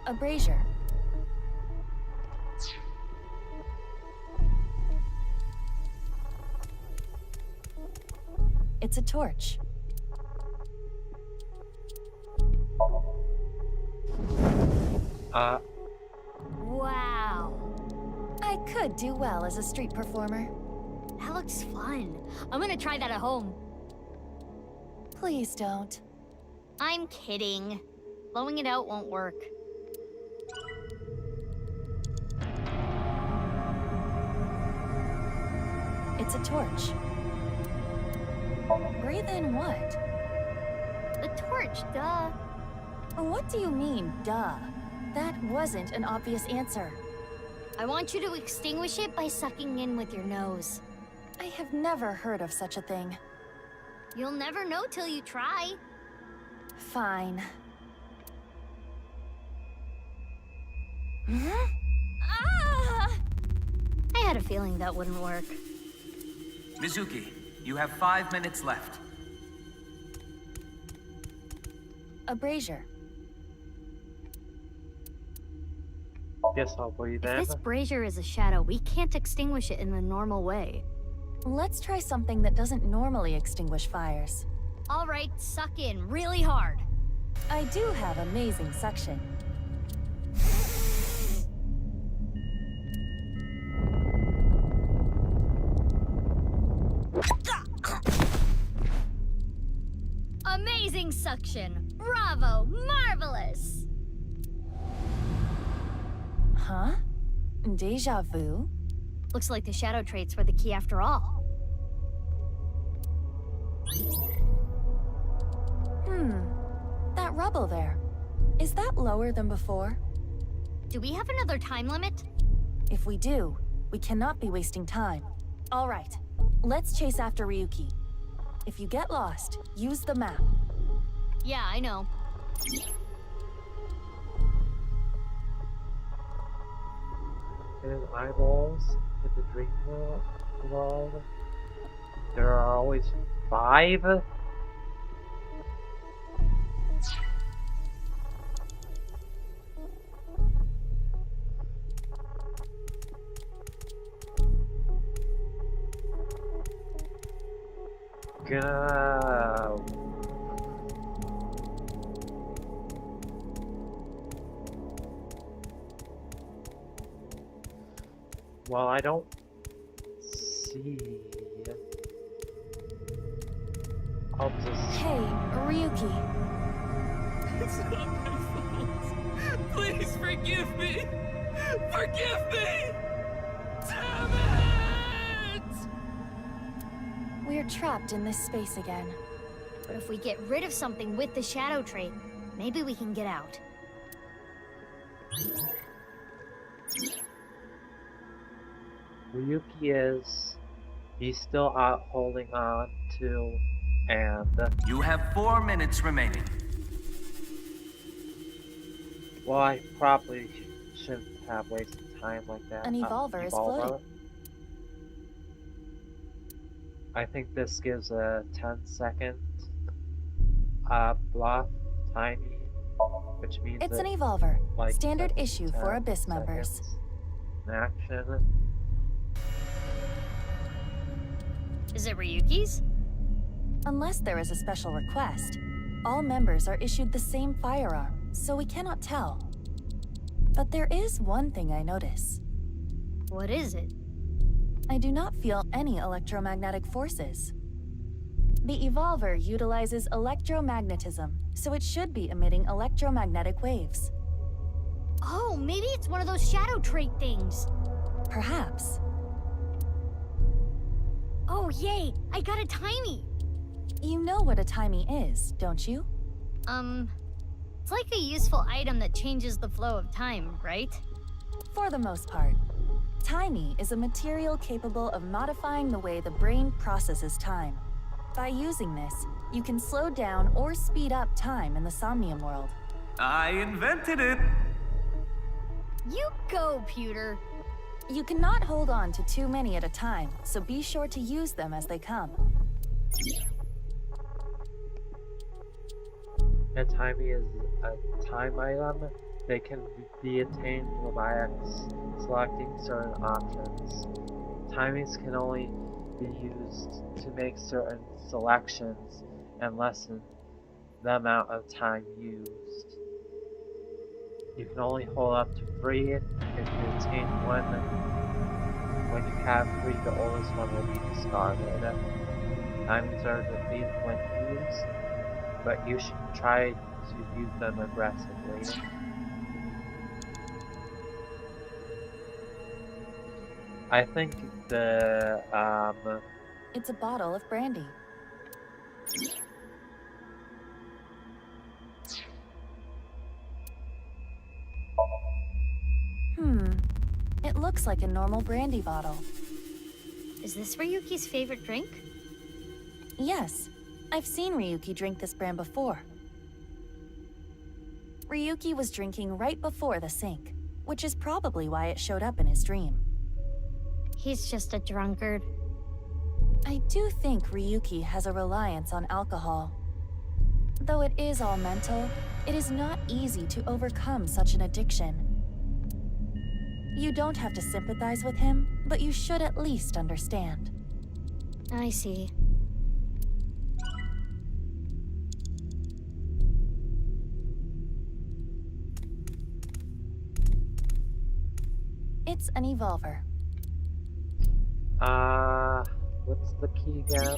A brazier. It's a torch. Wow. I could do well as a street performer. That looks fun. I'm gonna try that at home. Please don't. I'm kidding. Blowing it out won't work. It's a torch. Breathe in what? The torch, duh. What do you mean, duh? That wasn't an obvious answer. I want you to extinguish it by sucking in with your nose. I have never heard of such a thing. You'll never know till you try. Fine. Ah! I had a feeling that wouldn't work. Mizuki, you have 5 minutes left. A brazier. Guess I'll breathe in. If this brazier is a shadow, we can't extinguish it in the normal way. Let's try something that doesn't normally extinguish fires. All right, suck in really hard. I do have amazing suction. Amazing suction! Bravo! Marvelous! Huh? Deja vu? Looks like the shadow traits were the key after all. That rubble there. Is that lower than before? Do we have another time limit? If we do, we cannot be wasting time. All right, let's chase after Ryuki. If you get lost, use the map. Yeah, I know. In eyeballs in the dream world, there are always 5. Go. Well, I don't see. I'll just. Hey, Ryuki. It's not my fault. Please forgive me. Forgive me! Damn it! We're trapped in this space again. But if we get rid of something with the shadow trait, maybe we can get out. Ryuki he's still out holding on to, and You have 4 minutes remaining. well, I probably shouldn't have wasted time like that. An evolver is floating. I think this gives a 10-second bluff timing, which means It's an evolver. like Standard issue for 10 Abyss members. seconds in action. Is it Ryuki's? Unless there is a special request, all members are issued the same firearm, so we cannot tell. But there is one thing I notice. What is it? I do not feel any electromagnetic forces. The evolver utilizes electromagnetism, so it should be emitting electromagnetic waves. Oh, maybe it's one of those shadow trait things. Perhaps. Oh, yay! I got a timey! You know what a timey is, don't you? It's like a useful item that changes the flow of time, right? For the most part. Timey is a material capable of modifying the way the brain processes time. By using this, you can slow down or speed up time in the Somnium world. I invented it! You go, Pewter! You cannot hold on to too many at a time, so be sure to use them as they come. A timey is a time item. They can be attained by selecting certain options. Timies can only be used to make certain selections and lessen the amount of time used. You can only hold up to 3 if you attain one. When you have 3, the oldest one will be discarded. Timies are depleted when used, but you should try to use them aggressively. I think the, It's a bottle of brandy. It looks like a normal brandy bottle. Is this Ryuki's favorite drink? Yes, I've seen Ryuki drink this brand before. Ryuki was drinking right before the sink, which is probably why it showed up in his dream. He's just a drunkard. I do think Ryuki has a reliance on alcohol. Though it is all mental, it is not easy to overcome such an addiction. You don't have to sympathize with him, but you should at least understand. I see. It's an evolver. What's the key again?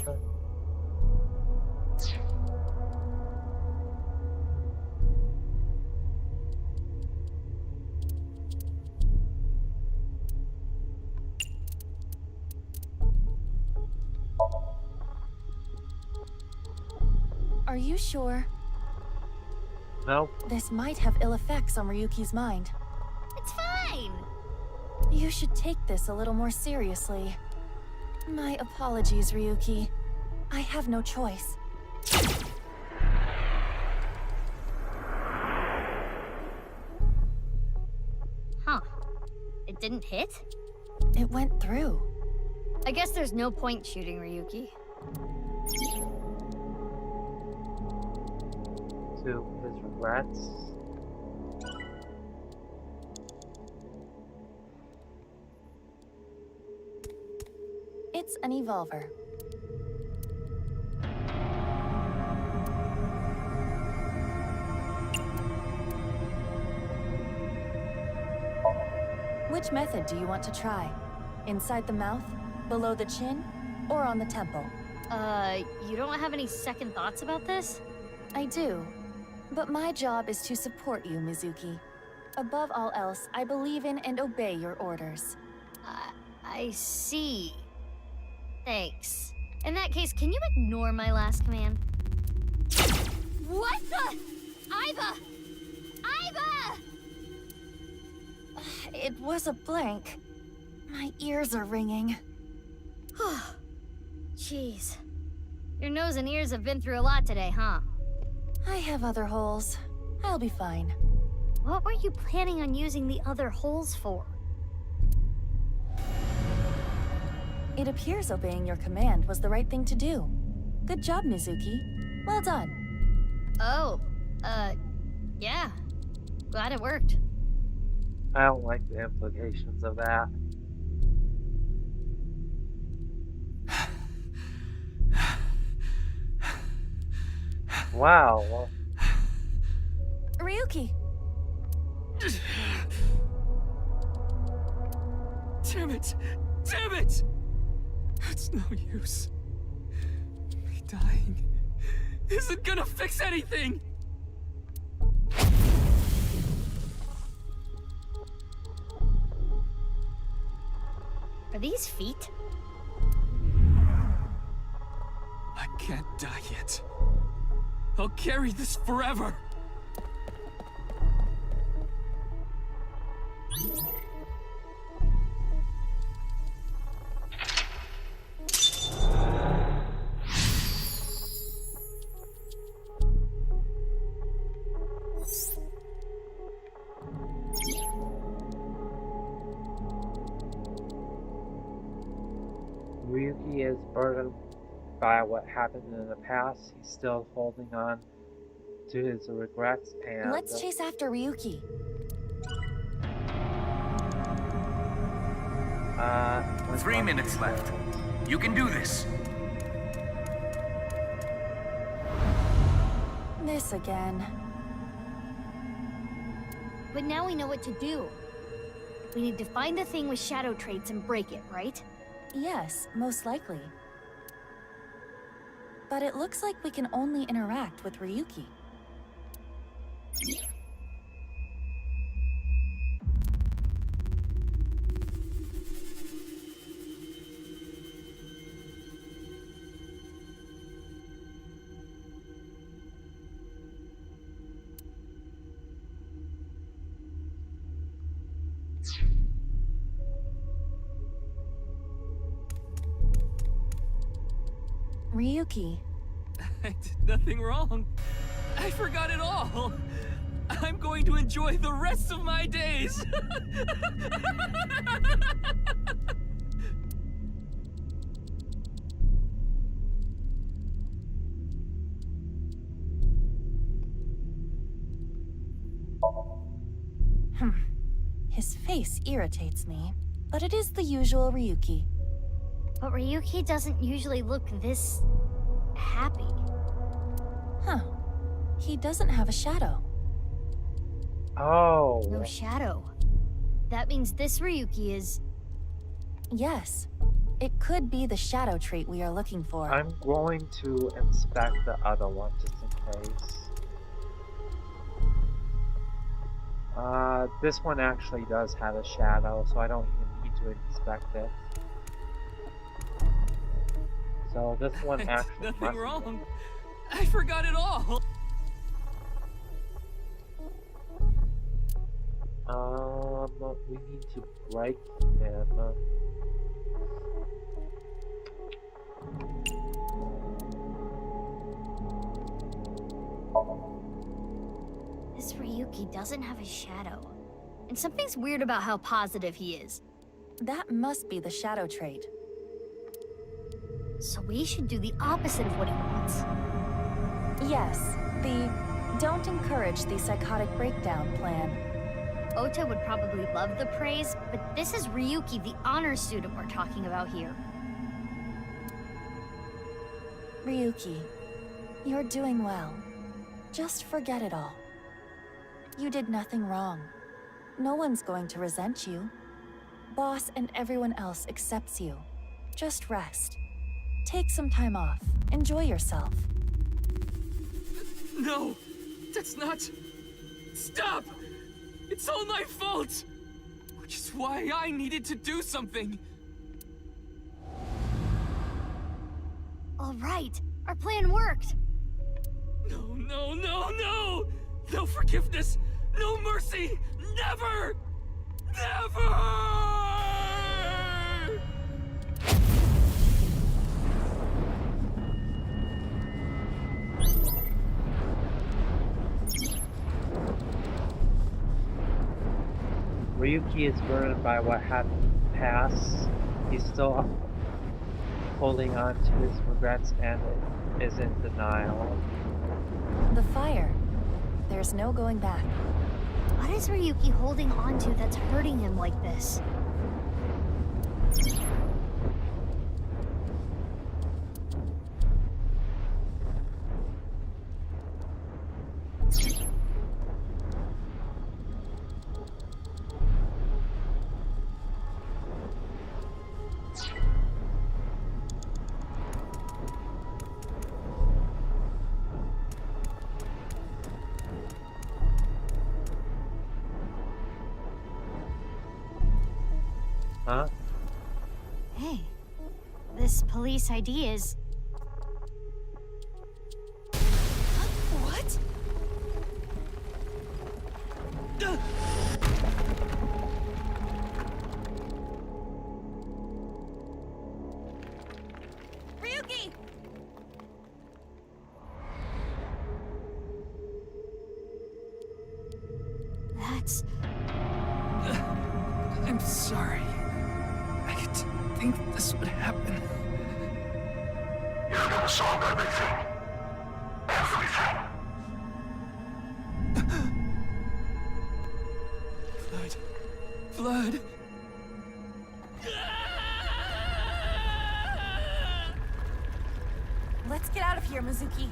Are you sure? Nope. This might have ill effects on Ryuki's mind. It's fine! You should take this a little more seriously. My apologies, Ryuki. I have no choice. Huh. It didn't hit? It went through. I guess there's no point shooting Ryuki. To his regrets. It's an evolver. Which method do you want to try? Inside the mouth, below the chin, or on the temple? You don't have any second thoughts about this? I do. But my job is to support you, Mizuki. Above all else, I believe in and obey your orders. I see. Thanks. In that case, can you ignore my last command? What the? Iva! Iva! It was a blank. My ears are ringing. Jeez. Your nose and ears have been through a lot today, huh? I have other holes. I'll be fine. What were you planning on using the other holes for? It appears obeying your command was the right thing to do. Good job, Mizuki. Well done. Oh, yeah. Glad it worked. I don't like the implications of that. Wow. Ryuki! Damn it! Damn it! It's no use. Me dying isn't gonna fix anything! Are these feet? I can't die yet. I'll carry this forever. Ryuki is burdened by what happened in the past. He's still holding on to his regrets and... Let's chase after Ryuki. 3 minutes left. You can do this. This again. But now we know what to do. We need to find the thing with shadow traits and break it, right? Yes, most likely. But it looks like we can only interact with Ryuki. Ryuki. I did nothing wrong. I forgot it all. I'm going to enjoy the rest of my days. His face irritates me, but it is the usual Ryuki. But Ryuki doesn't usually look this... happy. Huh. He doesn't have a shadow. Oh. No shadow. That means this Ryuki is... Yes. It could be the shadow trait we are looking for. I'm going to inspect the other one just in case. This one actually does have a shadow, so I don't even need to inspect it. So this one actually nothing wrong. I forgot it all. We need to break him. This Ryuki doesn't have a shadow. And something's weird about how positive he is. That must be the shadow trait. So we should do the opposite of what he wants. Yes, the don't encourage the psychotic breakdown plan. Ota would probably love the praise, but this is Ryuki, the honor student we're talking about here. Ryuki, you're doing well. Just forget it all. You did nothing wrong. No one's going to resent you. Boss and everyone else accepts you. Just rest. Take some time off. Enjoy yourself. No! That's not... Stop! It's all my fault! Which is why I needed to do something! All right, our plan worked! No, no, no, no! No forgiveness! No mercy! Never! Never! Ryuki is burdened by what happened past. He's still holding on to his regrets and is in denial. The fire. There's no going back. What is Ryuki holding on to that's hurting him like this? Huh? Hey, this police ID is... What? Ryuki! That's... I'm sorry. I didn't think this would happen. You're gonna solve everything. Everything. Blood. Let's get out of here, Mizuki.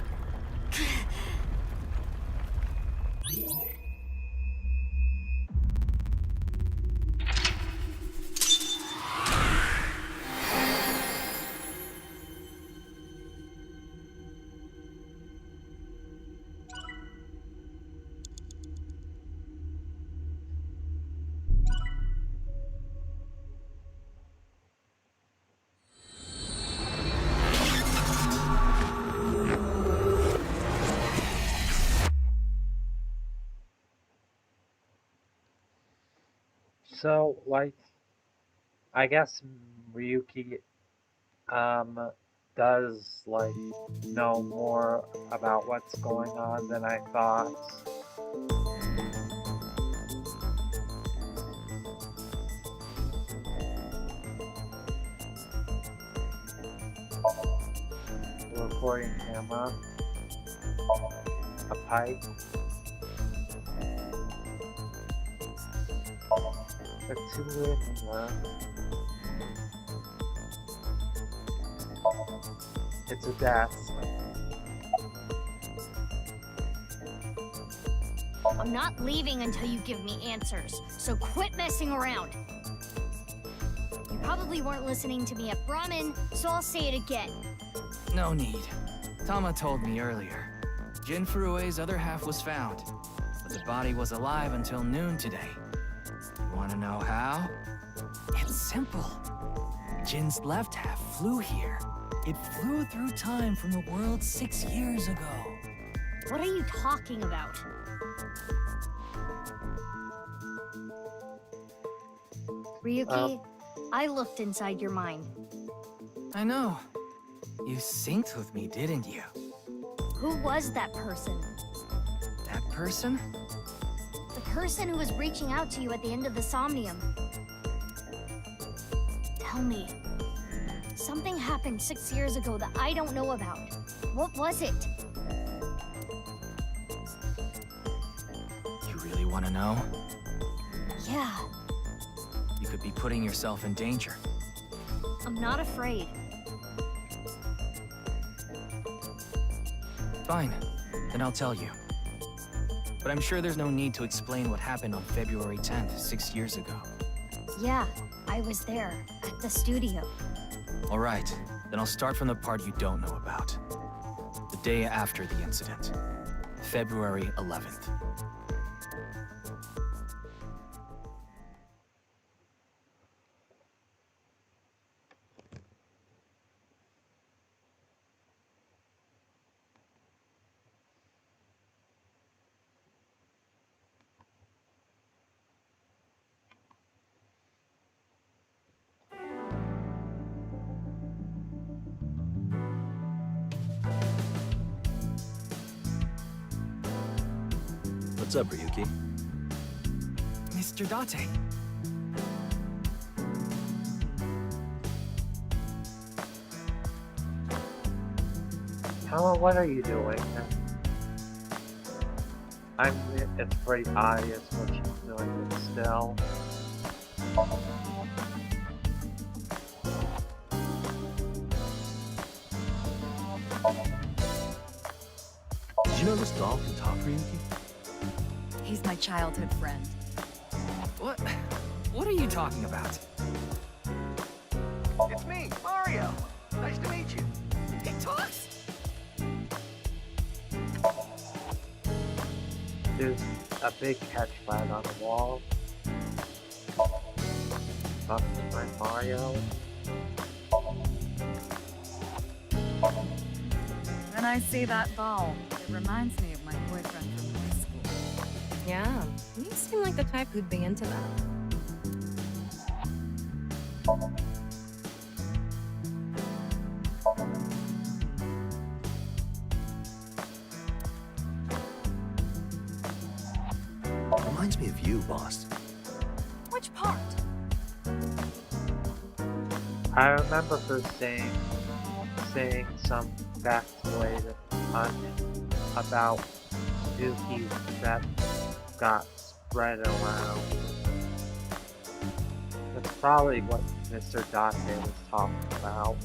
So, like, I guess Ryuki, does, like, know more about what's going on than I thought. Recording camera, a pipe, a two-way mirror. It's a desk. I'm not leaving until you give me answers, so quit messing around. You probably weren't listening to me at Brahmin, so I'll say it again. No need. Tama told me earlier. Jin Furue's other half was found, but the body was alive until noon today. You wanna know how? It's simple. Jin's left half flew here. It flew through time from the world 6 years ago. What are you talking about? Ryuki, I looked inside your mind. I know. You synced with me, didn't you? Who was that person? That person? The person who was reaching out to you at the end of the Somnium. Tell me. Something happened 6 years ago that I don't know about. What was it? You really want to know? Yeah, You could be putting yourself in danger. I'm not afraid. Fine, then I'll tell you. But I'm sure there's no need to explain what happened on February 10th, 6 years ago. Yeah, I was there, at the studio. All right, then I'll start from the part you don't know about. The day after the incident, February 11th. What's up, Ryuki? Mr. Date. Tama, what are you doing? It's pretty obvious what she's doing, but still. Did you know this doll can talk, Ryuki? He's my childhood friend. What are you talking about? It's me, Mario. Nice to meet you. He talks? There's a big catch flag on the wall. Talking to my Mario. When I see that ball, it reminds me of my boyfriend from high school. Yeah, you seem like the type who'd be into that. Reminds me of you, boss. Which part? I remember her saying some factoid about Dookie that got spread around. That's probably what Mr. Date was talking about.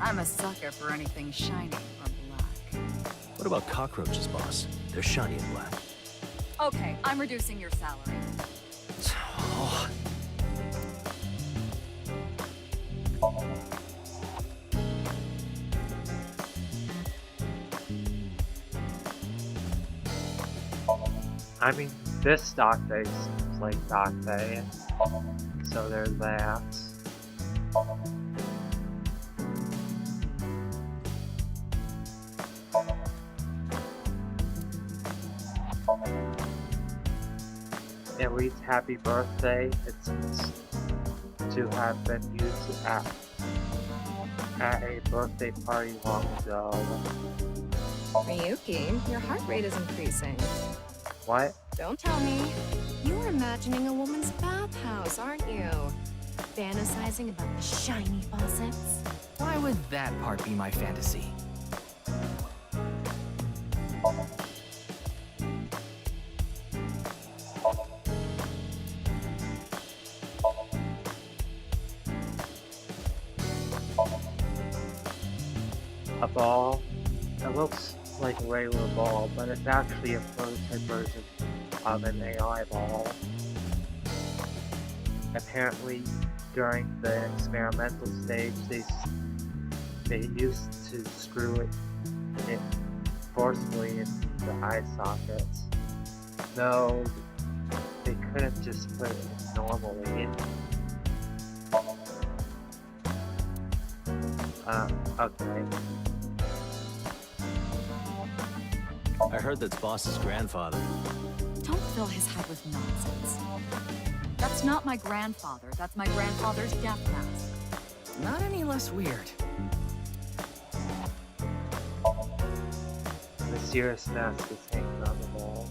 I'm a sucker for anything shiny or black. What about cockroaches, boss? They're shiny and black. Okay, I'm reducing your salary. Oh. I mean, this Date seems like Date, so there's that. At least Happy Birthday, it seems to have been used at a birthday party long ago. Ryuki, your heart rate is increasing. What? Don't tell me. You're imagining a woman's bathhouse, aren't you? Fantasizing about the shiny faucets? Why would that part be my fantasy? A ball? It looks like a regular ball, but it's actually a prototype version of an AI ball. Apparently, during the experimental stage, they used to screw it forcefully into the eye sockets. No, they couldn't just put it normally. Okay. I heard that's boss's grandfather. Don't fill his head with nonsense. That's not my grandfather. That's my grandfather's death mask. Not any less weird. The serious mask is hanging on the wall.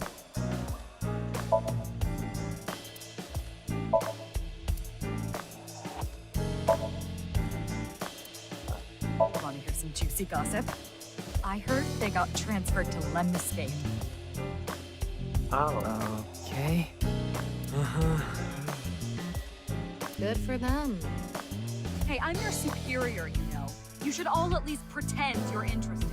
Want to hear some juicy gossip? I heard they got transferred to Lemniscate. Oh. Okay. Good for them. Hey, I'm your superior, you know. You should all at least pretend you're interested.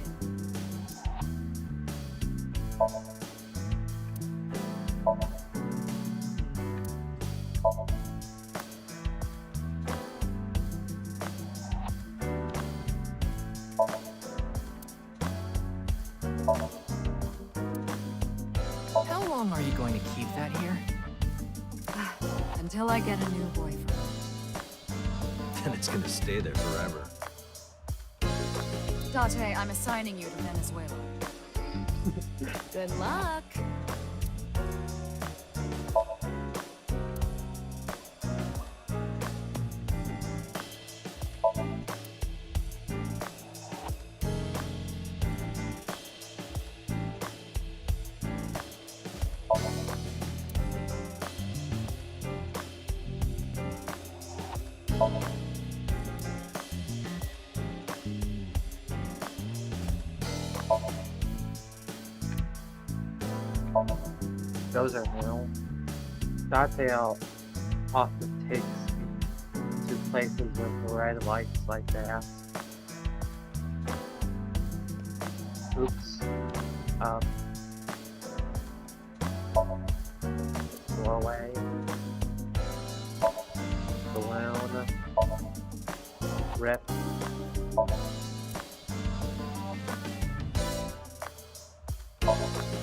How long are you going to keep that here? Until I get a new boyfriend. And it's gonna stay there forever. Date, I'm assigning you to Venezuela. Good luck. Those are new. Date often takes me to places with red lights like that. Oops. Doorway. Balloon. Rip.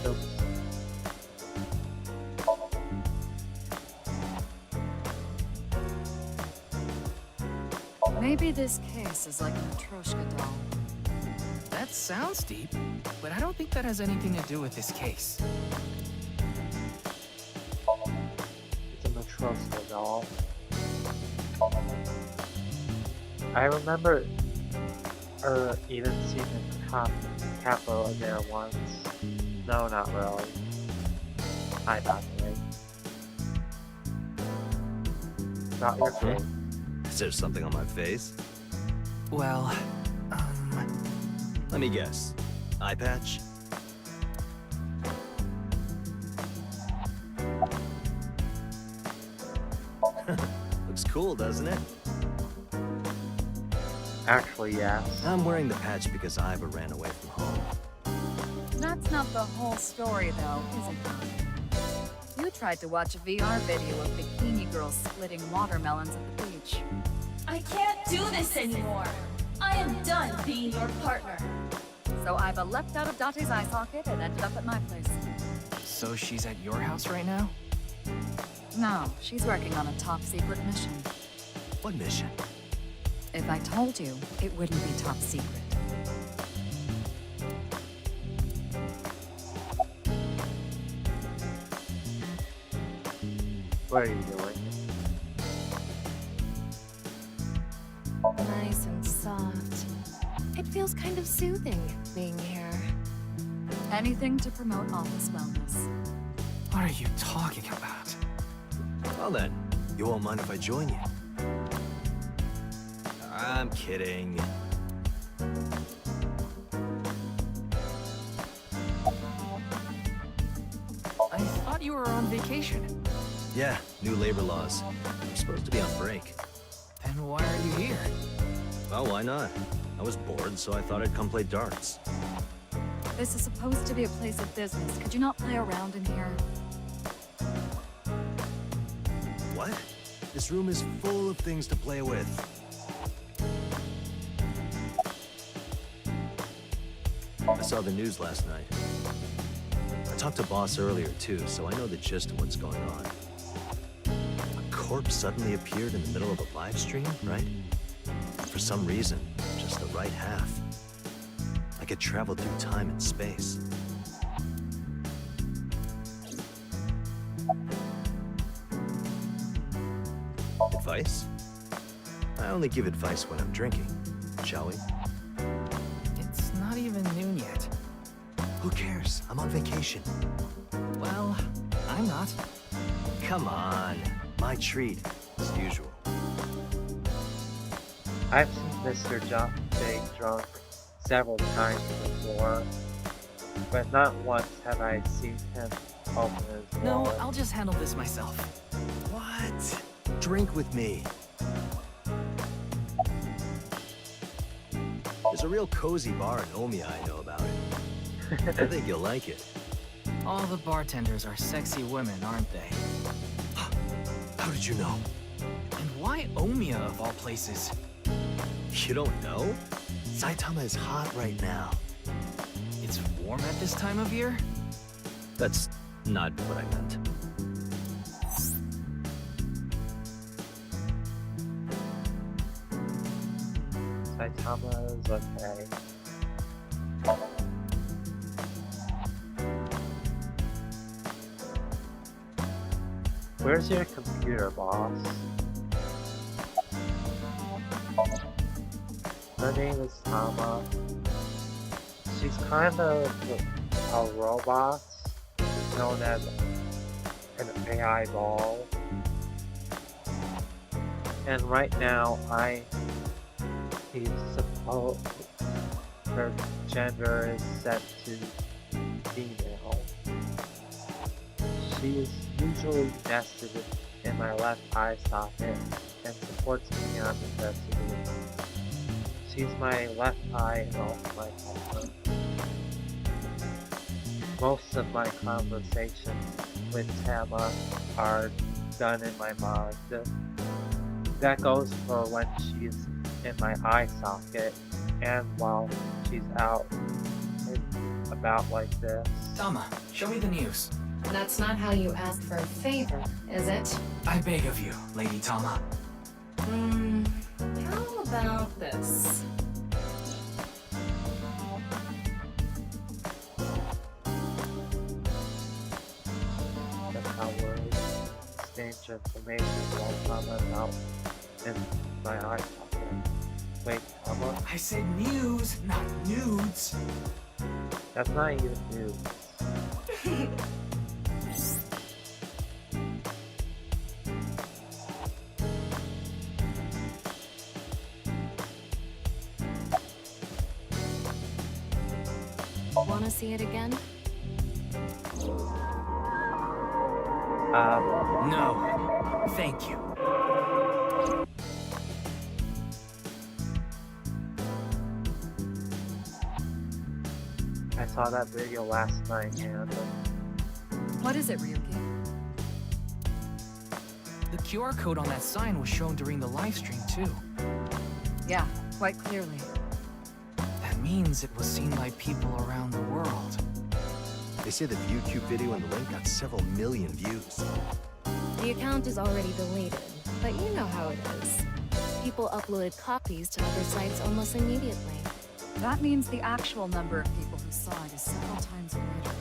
Oops. Maybe this case is like an Matryoshka doll. That sounds deep, but I don't think that has anything to do with this case. It's a Matryoshka doll. I remember even seeing a capo there once. No, not really. I thought it. Not your face. Is there something on my face? Well, Let me guess. Eye patch? Looks cool, doesn't it? Actually, yes. I'm wearing the patch because Iva ran away from home. That's not the whole story, though, is it? You tried to watch a VR video of bikini girls splitting watermelons at the beach. I can't do this anymore. I am done being your partner. So Iva leapt out of Date's eye socket and ended up at my place. so she's at your house right now? No, she's working on a top-secret mission. What mission? If I told you, it wouldn't be top secret. What are you doing? Nice and soft. It feels kind of soothing being here. Anything to promote office wellness. What are you talking about? Well then, you won't mind if I join you? I'm kidding. I thought you were on vacation. Yeah, new labor laws. I'm supposed to be on break. Then why are you here? Well, why not? I was bored, so I thought I'd come play darts. This is supposed to be a place of business. Could you not play around in here? What? This room is full of things to play with. I saw the news last night. I talked to Boss earlier too, so I know the gist of what's going on. A corpse suddenly appeared in the middle of a live stream, right? For some reason, just the right half. Like it traveled through time and space. Advice? I only give advice when I'm drinking, shall we? It's not even noon yet. Who cares? I'm on vacation. Well, I'm not. Come on. My treat, as usual. I've seen Mr. J drunk several times before, but not once have I seen him open his No, wallet. I'll just handle this myself. What? Drink with me. There's a real cozy bar in Omiya I know about it. I think you'll like it. All the bartenders are sexy women, aren't they? How did you know? And why Omiya of all places? You don't know? Saitama is hot right now. It's warm at this time of year? That's not what I meant. Saitama is okay. Where's your computer, boss? Her name is Tama. She's kind of a robot, known as an AI doll. And right now, he's supposed, her gender is set to female. She is usually nested in my left eye socket and supports me on necessity. She's my left eye and also my helper. Most of my conversations with Tama are done in my mind. That goes for when she's in my eye socket and while she's out and about like this. Tama, show me the news. That's not how you ask for a favor, is it? I beg of you, Lady Tama. How about this? That's how words exchange information while Tama out in my eye pocket. Wait, Tama? I said news, not nudes. That's not even news. Wanna see it again? No. Thank you. I saw that video last night, and What is it, Ryuki? The QR code on that sign was shown during the live stream too. Yeah, quite clearly. That means it was seen by people around the world. They say the YouTube video and the link got several million views. The account is already deleted, but you know how it is. People uploaded copies to other sites almost immediately. That means the actual number of people who saw it is several times greater.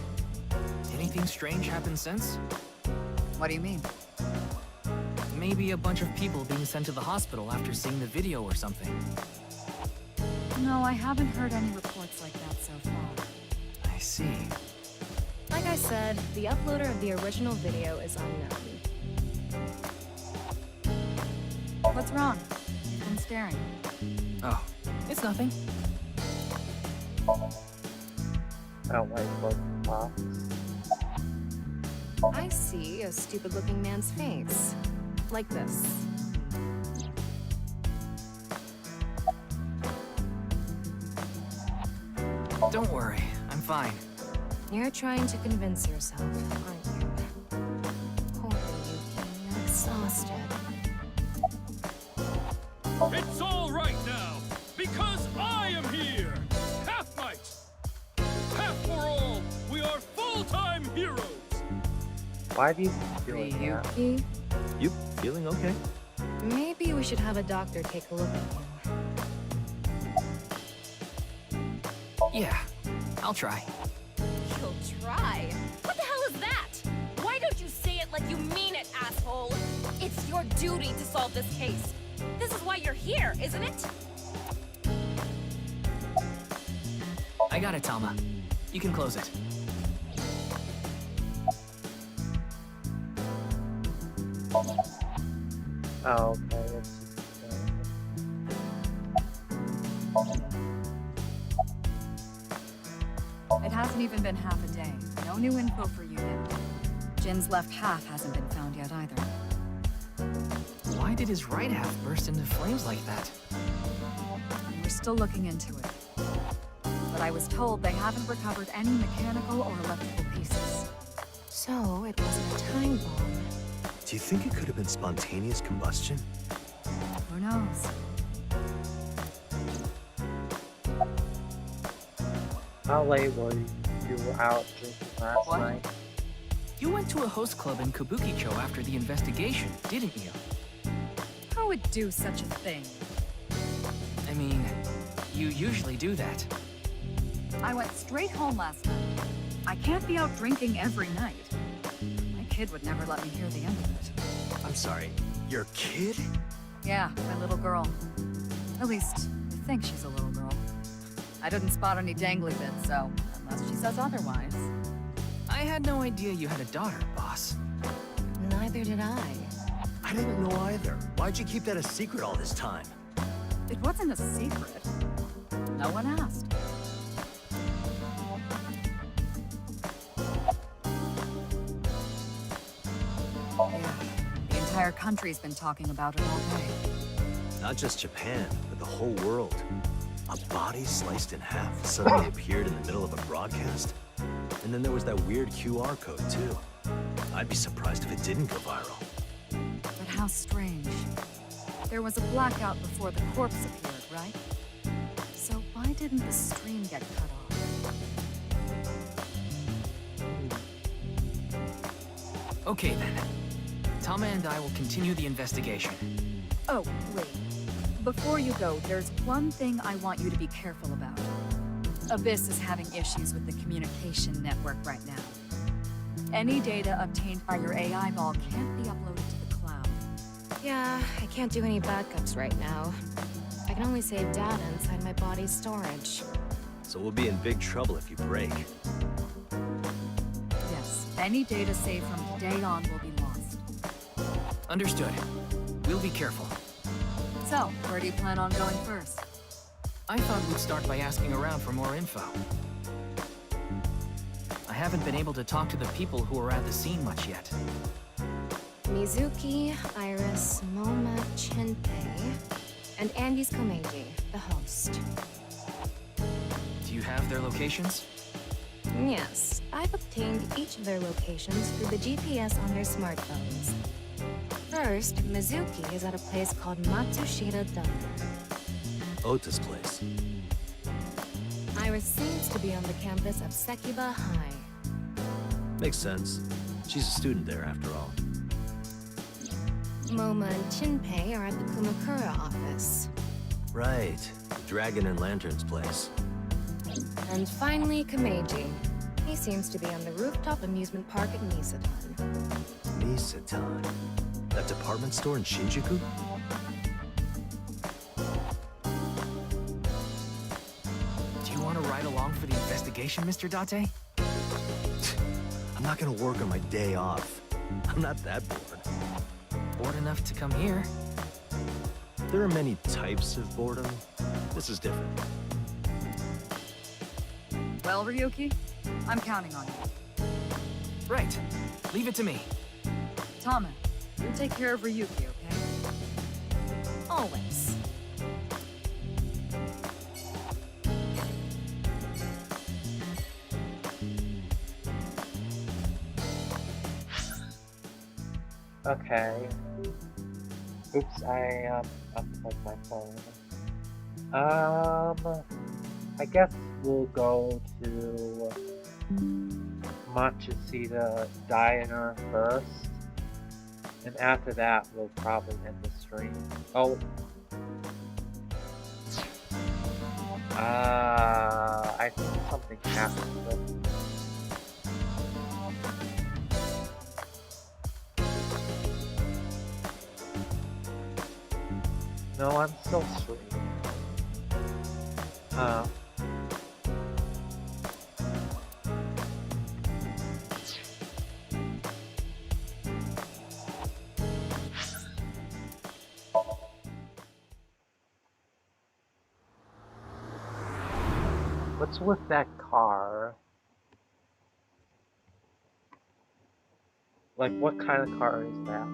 Anything strange happened since? What do you mean? Maybe a bunch of people being sent to the hospital after seeing the video or something. No, I haven't heard any reports like that so far. I see. Like I said, the uploader of the original video is unknown. What's wrong? You've been staring. Oh, it's nothing. I don't like both pops. I see a stupid-looking man's face. Like this. Don't worry, I'm fine. You're trying to convince yourself, aren't you? Poor Ryuki, you're exhausted. It's all right now, because I am here! Half might! Half for all! We are full-time heroes! Why do you feel like that? Ryuki, You feeling okay? maybe we should have a doctor take a look at you. Yeah, I'll try. You'll try? What the hell is that? Why don't you say it like you mean it, asshole? It's your duty to solve this case. This is why you're here, isn't it? I got it, Tama. You can close it. Oh, okay. It hasn't even been half a day. No new info for you yet. Jin's left half hasn't been found yet either. Why did his right half burst into flames like that? We're still looking into it. But I was told they haven't recovered any mechanical or electrical pieces. So, it wasn't a time bomb. Do you think it could have been spontaneous combustion? Who knows? How late were you out drinking last night? You went to a host club in Kabukicho after the investigation, didn't you? Who would do such a thing? I mean, you usually do that. I went straight home last night. I can't be out drinking every night. My kid would never let me hear the end of it. I'm sorry, your kid? Yeah, my little girl. At least, I think she's a little girl. I didn't spot any dangly bits, so unless she says otherwise. I had no idea you had a daughter, boss. Neither did I. I didn't know either. Why'd you keep that a secret all this time? It wasn't a secret. No one asked. Yeah, the entire country's been talking about it all day. Not just Japan, but the whole world. A body sliced in half suddenly appeared in the middle of a broadcast? And then there was that weird QR code, too. I'd be surprised if it didn't go viral. But how strange. There was a blackout before the corpse appeared, right? So why didn't the stream get cut off? Okay then. Tama and I will continue the investigation. Oh, wait. Before you go, there's one thing I want you to be careful about. Abyss is having issues with the communication network right now. Any data obtained by your AI ball can't be uploaded to the cloud. Yeah, I can't do any backups right now. I can only save data inside my body's storage. So we'll be in big trouble if you break. Yes, any data saved from today on will be lost. Understood. We'll be careful. So, where do you plan on going first? I thought we'd start by asking around for more info. I haven't been able to talk to the people who were at the scene much yet. Mizuki, Iris, Moma, Chinpei, and Andy's Komeiji, the host. Do you have their locations? Yes, I've obtained each of their locations through the GPS on their smartphones. First, Mizuki is at a place called Matsushita Dome. Ota's place. Iris seems to be on the campus of Sekiba High. Makes sense. She's a student there, after all. Moma and Chinpei are at the Kumakura office. Right. The Dragon and Lantern's place. And finally, Komeiji. He seems to be on the rooftop amusement park at Nisatan. Nisatan? That department store in Shinjuku? Do you want to ride along for the investigation, Mr. Date? I'm not gonna work on my day off. I'm not that bored. Bored enough to come here? There are many types of boredom. This is different. Well, Ryuki, I'm counting on you. Right. Leave it to me. Tama, you take care of Ryuki, okay? Always. Okay. Oops, I unplugged my phone. I guess we'll go to Matsushita Diner first. And after that, we'll probably end the stream. Oh. I think something happened, but... No, I'm still streaming. What's with that car? Like, what kind of car is that?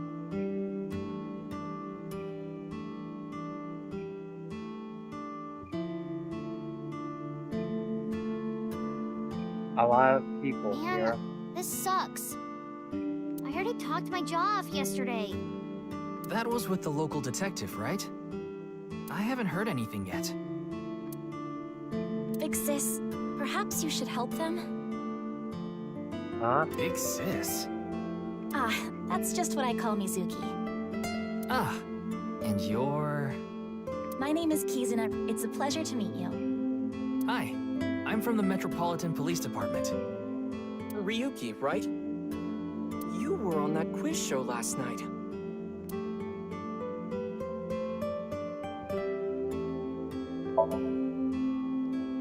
A lot of people here. This sucks. I heard he talked my jaw off yesterday. That was with the local detective, right? I haven't heard anything yet. Big sis, perhaps you should help them? Huh? Big sis? Ah, that's just what I call Mizuki. Ah, and you're... My name is Kizuna. It's a pleasure to meet you. Hi, I'm from the Metropolitan Police Department. Ryuki, right? You were on that quiz show last night.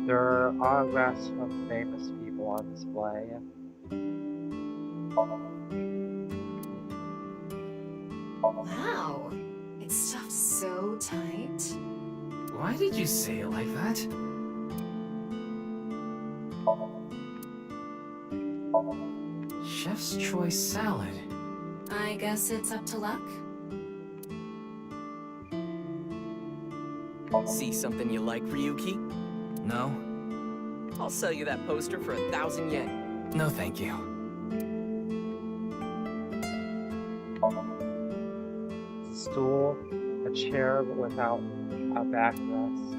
There are autographs from famous people on display. Wow. It's stuffed so tight. Why did you say it like that? Chef's choice salad. I guess it's up to luck. See something you like, Ryuki? No. I'll sell you that poster for 1,000 yen. No, thank you. Stool, a chair without a backrest.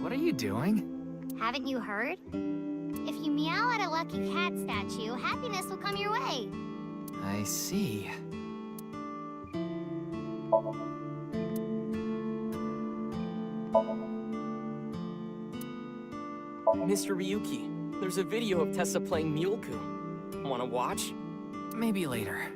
What are you doing? Haven't you heard? If you meow at a lucky cat statue, happiness will come your way. I see. Mr. Ryuki, there's a video of Tessa playing Mule-Ku. Wanna watch? Maybe later.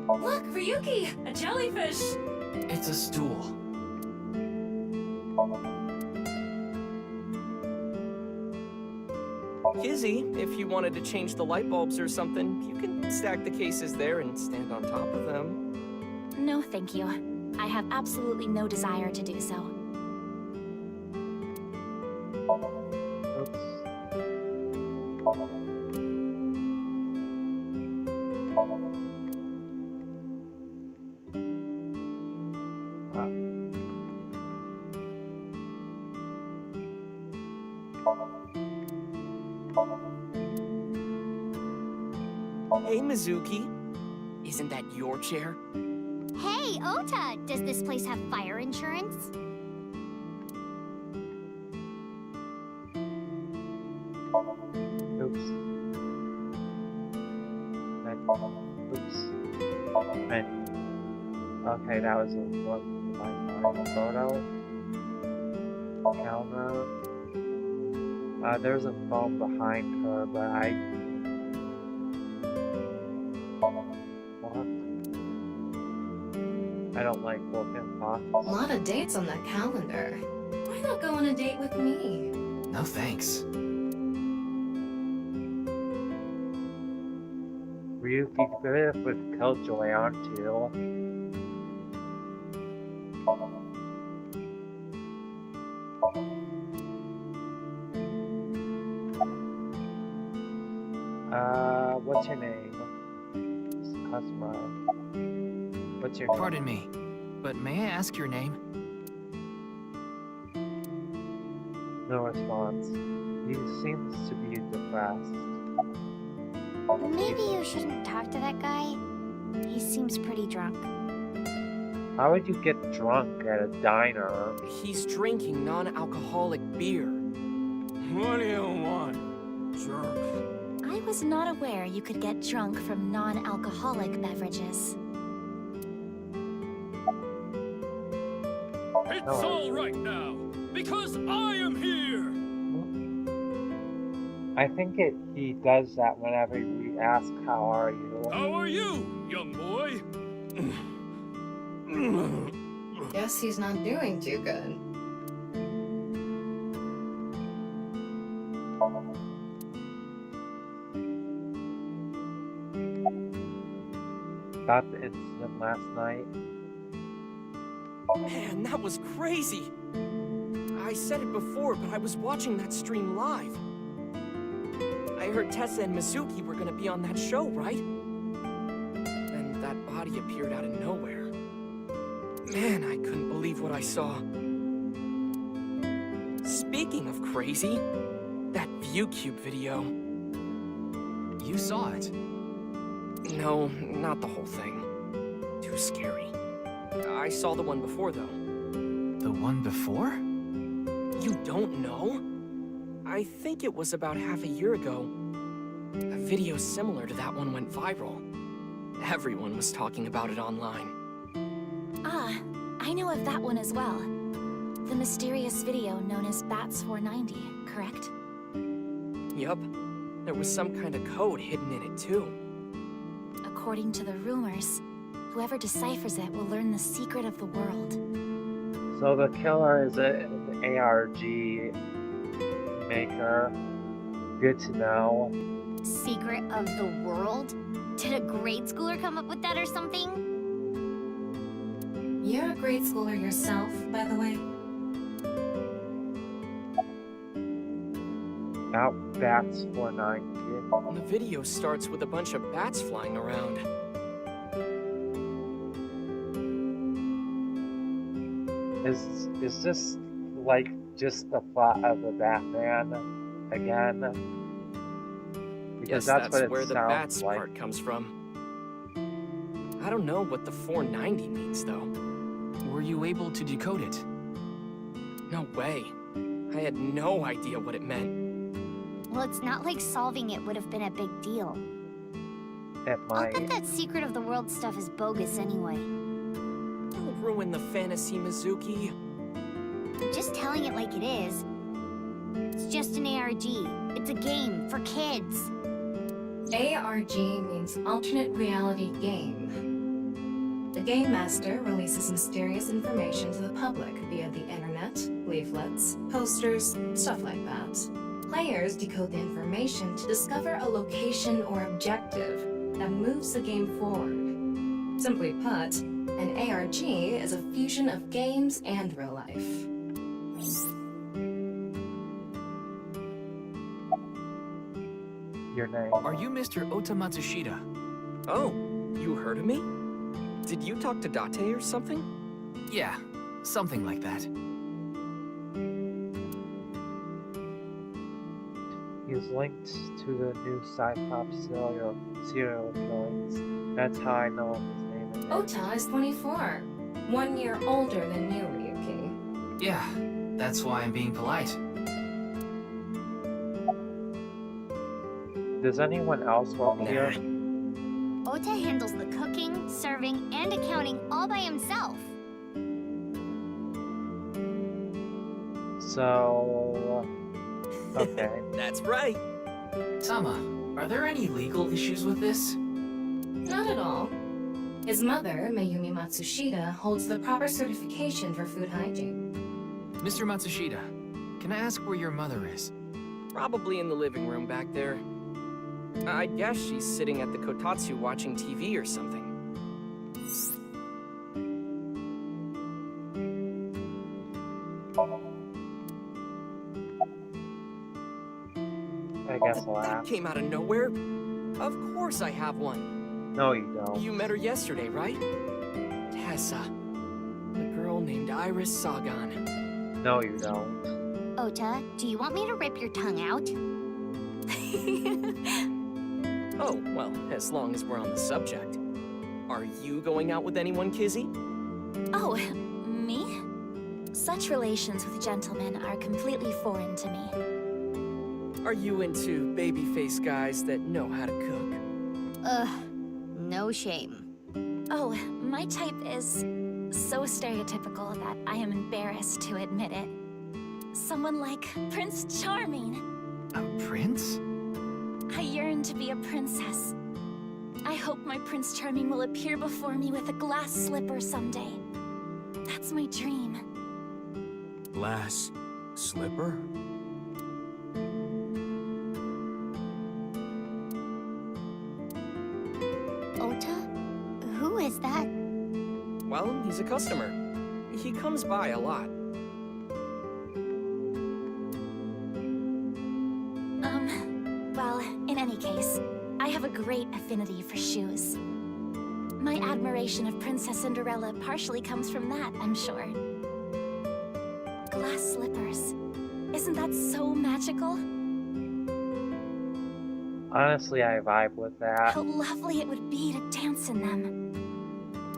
Look, Ryuki! A jellyfish! It's a stool. Kizzy, if you wanted to change the light bulbs or something, you can stack the cases there and stand on top of them. No, thank you. I have absolutely no desire to do so. Oops. Hey, Mizuki. Isn't that your chair? Hey, Ota! Does this place have fire insurance? Oops. Oops. Okay, that was my photo. Camera. There's a phone behind her, but I don't like walking past. A lot of dates on that calendar. Why not go on a date with me? No thanks. Ryuki, good with Killjoy, aren't you? What's your name? Customer. What's your name? Pardon me, but may I ask your name? No response. He seems to be depressed. Maybe you shouldn't talk to that guy. He seems pretty drunk. How would you get drunk at a diner? He's drinking non-alcoholic beer. What do you want, jerk? I was not aware you could get drunk from non-alcoholic beverages. It's all right now, because I am here! I think he does that whenever we ask, how are you? How are you, young boy? Guess he's not doing too good. About the incident last night. Man, that was crazy! I said it before, but I was watching that stream live. I heard Tessa and Mizuki were gonna be on that show, right? Then that body appeared out of nowhere. Man, I couldn't believe what I saw. Speaking of crazy, that ViewCube video. You saw it? No, not the whole thing. Too scary. I saw the one before, though. The one before? You don't know? I think it was about half a year ago. A video similar to that one went viral. Everyone was talking about it online. Ah, I know of that one as well. The mysterious video known as Bats 490, correct? Yup. There was some kind of code hidden in it, too. According to the rumors, whoever deciphers it will learn the secret of the world. So the killer is an ARG maker. Good to know. Secret of the world? Did a grade schooler come up with that or something? You're a grade schooler yourself, by the way. Out Bats 490. The video starts with a bunch of bats flying around. Is this like just the plot of the Batman again? Because Yes, that's what it where the sounds bats like. part comes from. I don't know what the 490 means, though. Were you able to decode it? No way. I had no idea what it meant. Well, it's not like solving it would have been a big deal. It I'll might. bet that secret of the world stuff is bogus anyway. Don't ruin the fantasy, Mizuki. I'm just telling it like it is. It's just an ARG. It's a game for kids. ARG means Alternate Reality Game. The Game Master releases mysterious information to the public via the internet, leaflets, posters, stuff like that. Players decode the information to discover a location or objective that moves the game forward. Simply put, an ARG is a fusion of games and real life. Your name. Are you Mr. Ota Matsushita? Oh, you heard of me? Did you talk to Date or something? Yeah, something like that. He's linked to the new sci-pop serial killings. That's how I know his name is. Ota is 24, 1 year older than you, Ryuki. Yeah, that's why I'm being polite. Does anyone else work here? Ota handles the cooking, serving, and accounting all by himself. So... okay. That's right. Tama, are there any legal issues with this? Not at all. His mother, Mayumi Matsushita, holds the proper certification for food hygiene. Mr. Matsushita, can I ask where your mother is? Probably in the living room back there. I guess she's sitting at the kotatsu watching TV or something. I guess I'll That ask. came out of nowhere. Of course I have one. No, you don't. You met her yesterday, right? Tessa. The girl named Iris Sagan. No, you don't. Ota, do you want me to rip your tongue out? Oh, well, as long as we're on the subject. Are you going out with anyone, Kizzy? Oh, me? Such relations with gentlemen are completely foreign to me. Are you into baby-faced guys that know how to cook? Ugh, no shame. Oh, my type is so stereotypical that I am embarrassed to admit it. Someone like Prince Charming. A prince? I yearn to be a princess. I hope my Prince Charming will appear before me with a glass slipper someday. That's my dream. Glass slipper? Ota? Who is that? Well, he's a customer. He comes by a lot. Well, in any case, I have a great affinity for shoes. My admiration of Princess Cinderella partially comes from that, I'm sure. Glass slippers. Isn't that so magical? Honestly, I vibe with that. How lovely it would be to dance in them.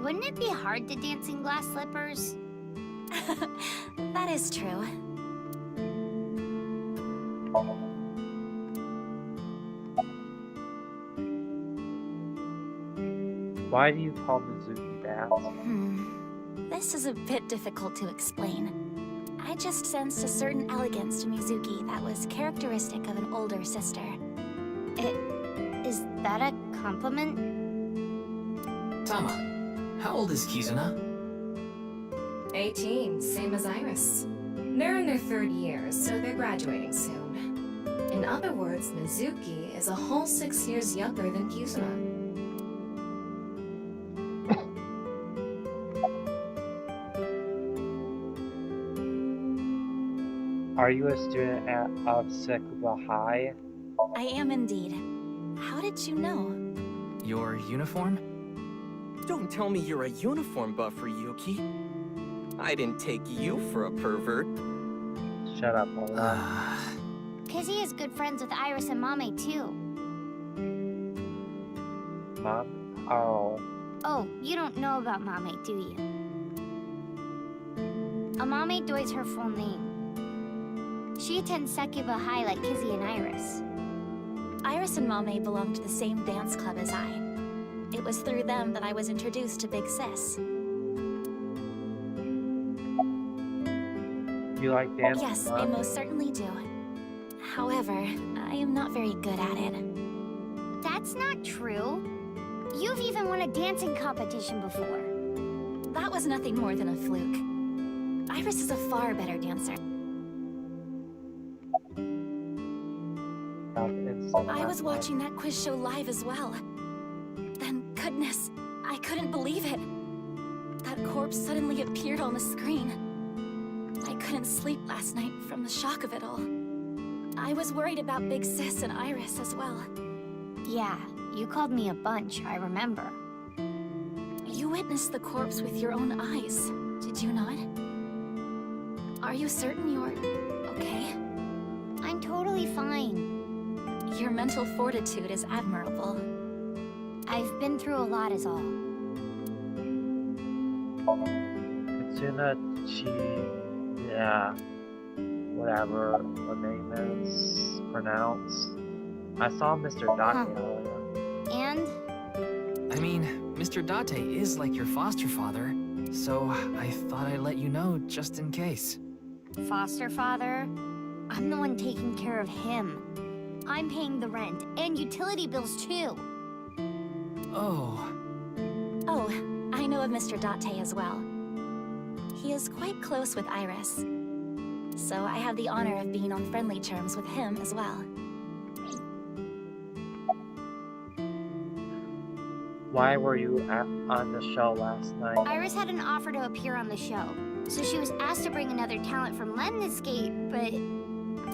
Wouldn't it be hard to dance in glass slippers? That is true. Why do you call Mizuki that? This is a bit difficult to explain. I just sensed a certain elegance to Mizuki that was characteristic of an older sister. Is that a compliment? Tama, how old is Kizuna? 18, same as Iris. They're in their 3rd year, so they're graduating soon. In other words, Mizuki is a whole 6 years younger than Kizuna. Are you a student of Sekuba High? I am indeed. How did you know? Your uniform? Don't tell me you're a uniform buffer, Yuki. I didn't take you for a pervert. Shut up, Ola. Kizzy is good friends with Iris and Mame, too. Mom? Oh. Oh, you don't know about Mame, do you? Amame Doi's her full name. She attends Sekiba High like Kizzy and Iris. Iris and Mame belong to the same dance club as I. It was through them that I was introduced to Big Sis. You like dance? Yes, I most certainly do. However, I am not very good at it. That's not true. You've even won a dancing competition before. That was nothing more than a fluke. Iris is a far better dancer. I was watching that quiz show live as well. Then, goodness, I couldn't believe it. That corpse suddenly appeared on the screen. I couldn't sleep last night from the shock of it all. I was worried about Big Sis and Iris as well. Yeah, you called me a bunch, I remember. You witnessed the corpse with your own eyes, did you not? Are you certain you're okay? I'm totally fine. Your mental fortitude is admirable. I've been through a lot is all. Katsuna yeah, whatever the name is pronounced. I saw Mr. Date earlier. And? I mean, Mr. Date is like your foster father, so I thought I'd let you know just in case. Foster father? I'm the one taking care of him. I'm paying the rent and utility bills too. Oh. Oh, I know of Mr. Date as well. He is quite close with Iris, so I have the honor of being on friendly terms with him as well. Why were you on the show last night? Iris had an offer to appear on the show, so she was asked to bring another talent from Lemniscape, but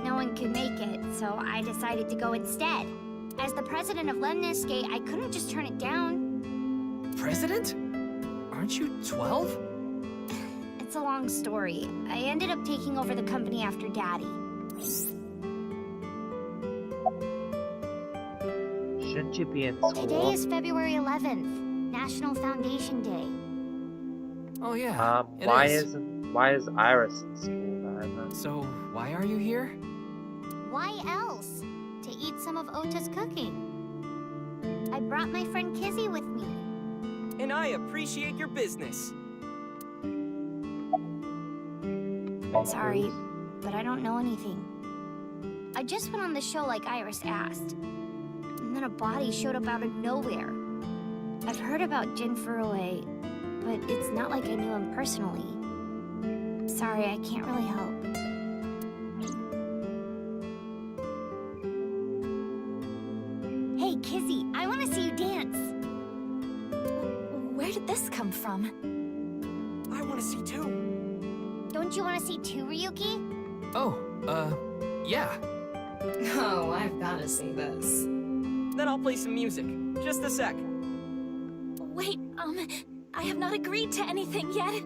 no one could make it, so I decided to go instead. As the president of Lemniscape, I couldn't just turn it down. President? Aren't you 12? It's a long story. I ended up taking over the company after Daddy. Shouldn't you be in school? Today is February 11th, National Foundation Day. Oh yeah, why is Iris in school then? So, why are you here? Why else? To eat some of Ota's cooking. I brought my friend Kizzy with me. And I appreciate your business. Sorry, but I don't know anything. I just went on the show like Iris asked. And then a body showed up out of nowhere. I've heard about Jin Furue, but it's not like I knew him personally. Sorry, I can't really help. Hey, Kizzy, I want to see you dance. Where did this come from? I want to see too. Don't you want to see too, Ryuki? Oh, yeah. Oh, I've got to see this. Then I'll play some music. Just a sec. Wait, I have not agreed to anything yet.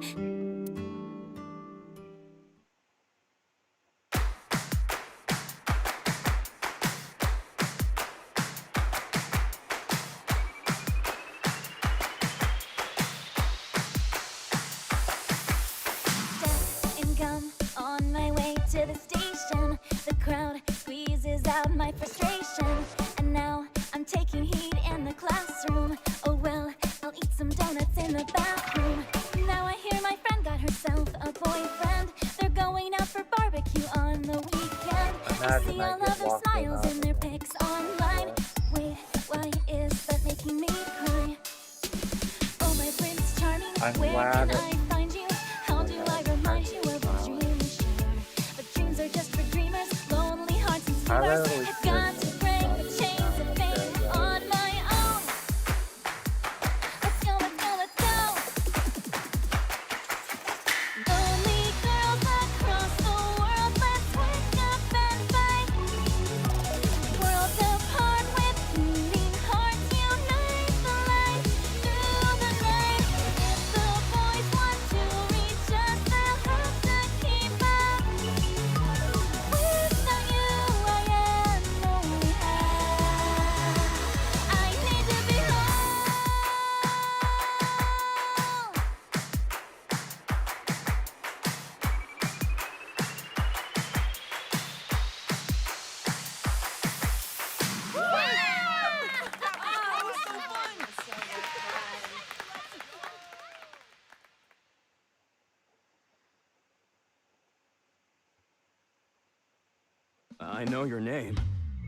I know your name.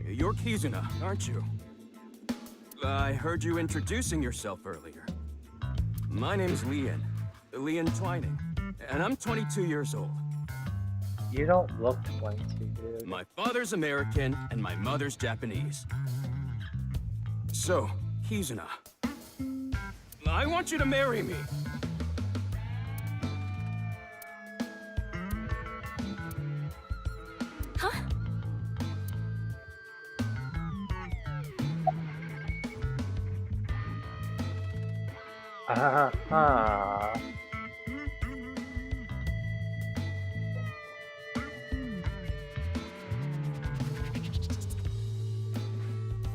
You're Kizuna, aren't you? I heard you introducing yourself earlier. My name's Lian Twining, and I'm 22 years old. You don't look 22, dude. My father's American, and my mother's Japanese. So, Kizuna, I want you to marry me. Huh?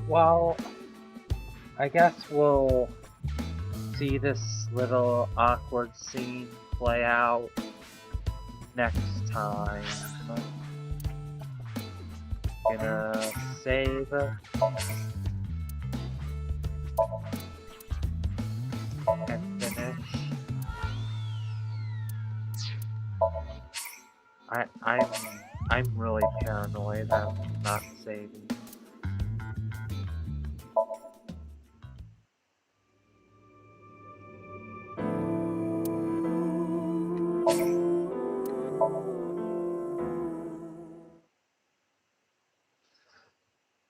Well, I guess we'll see this little awkward scene play out next time. Gonna save and finish. I'm really paranoid. I'm not saving.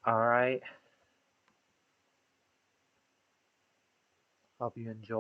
Alright. Hope you enjoy.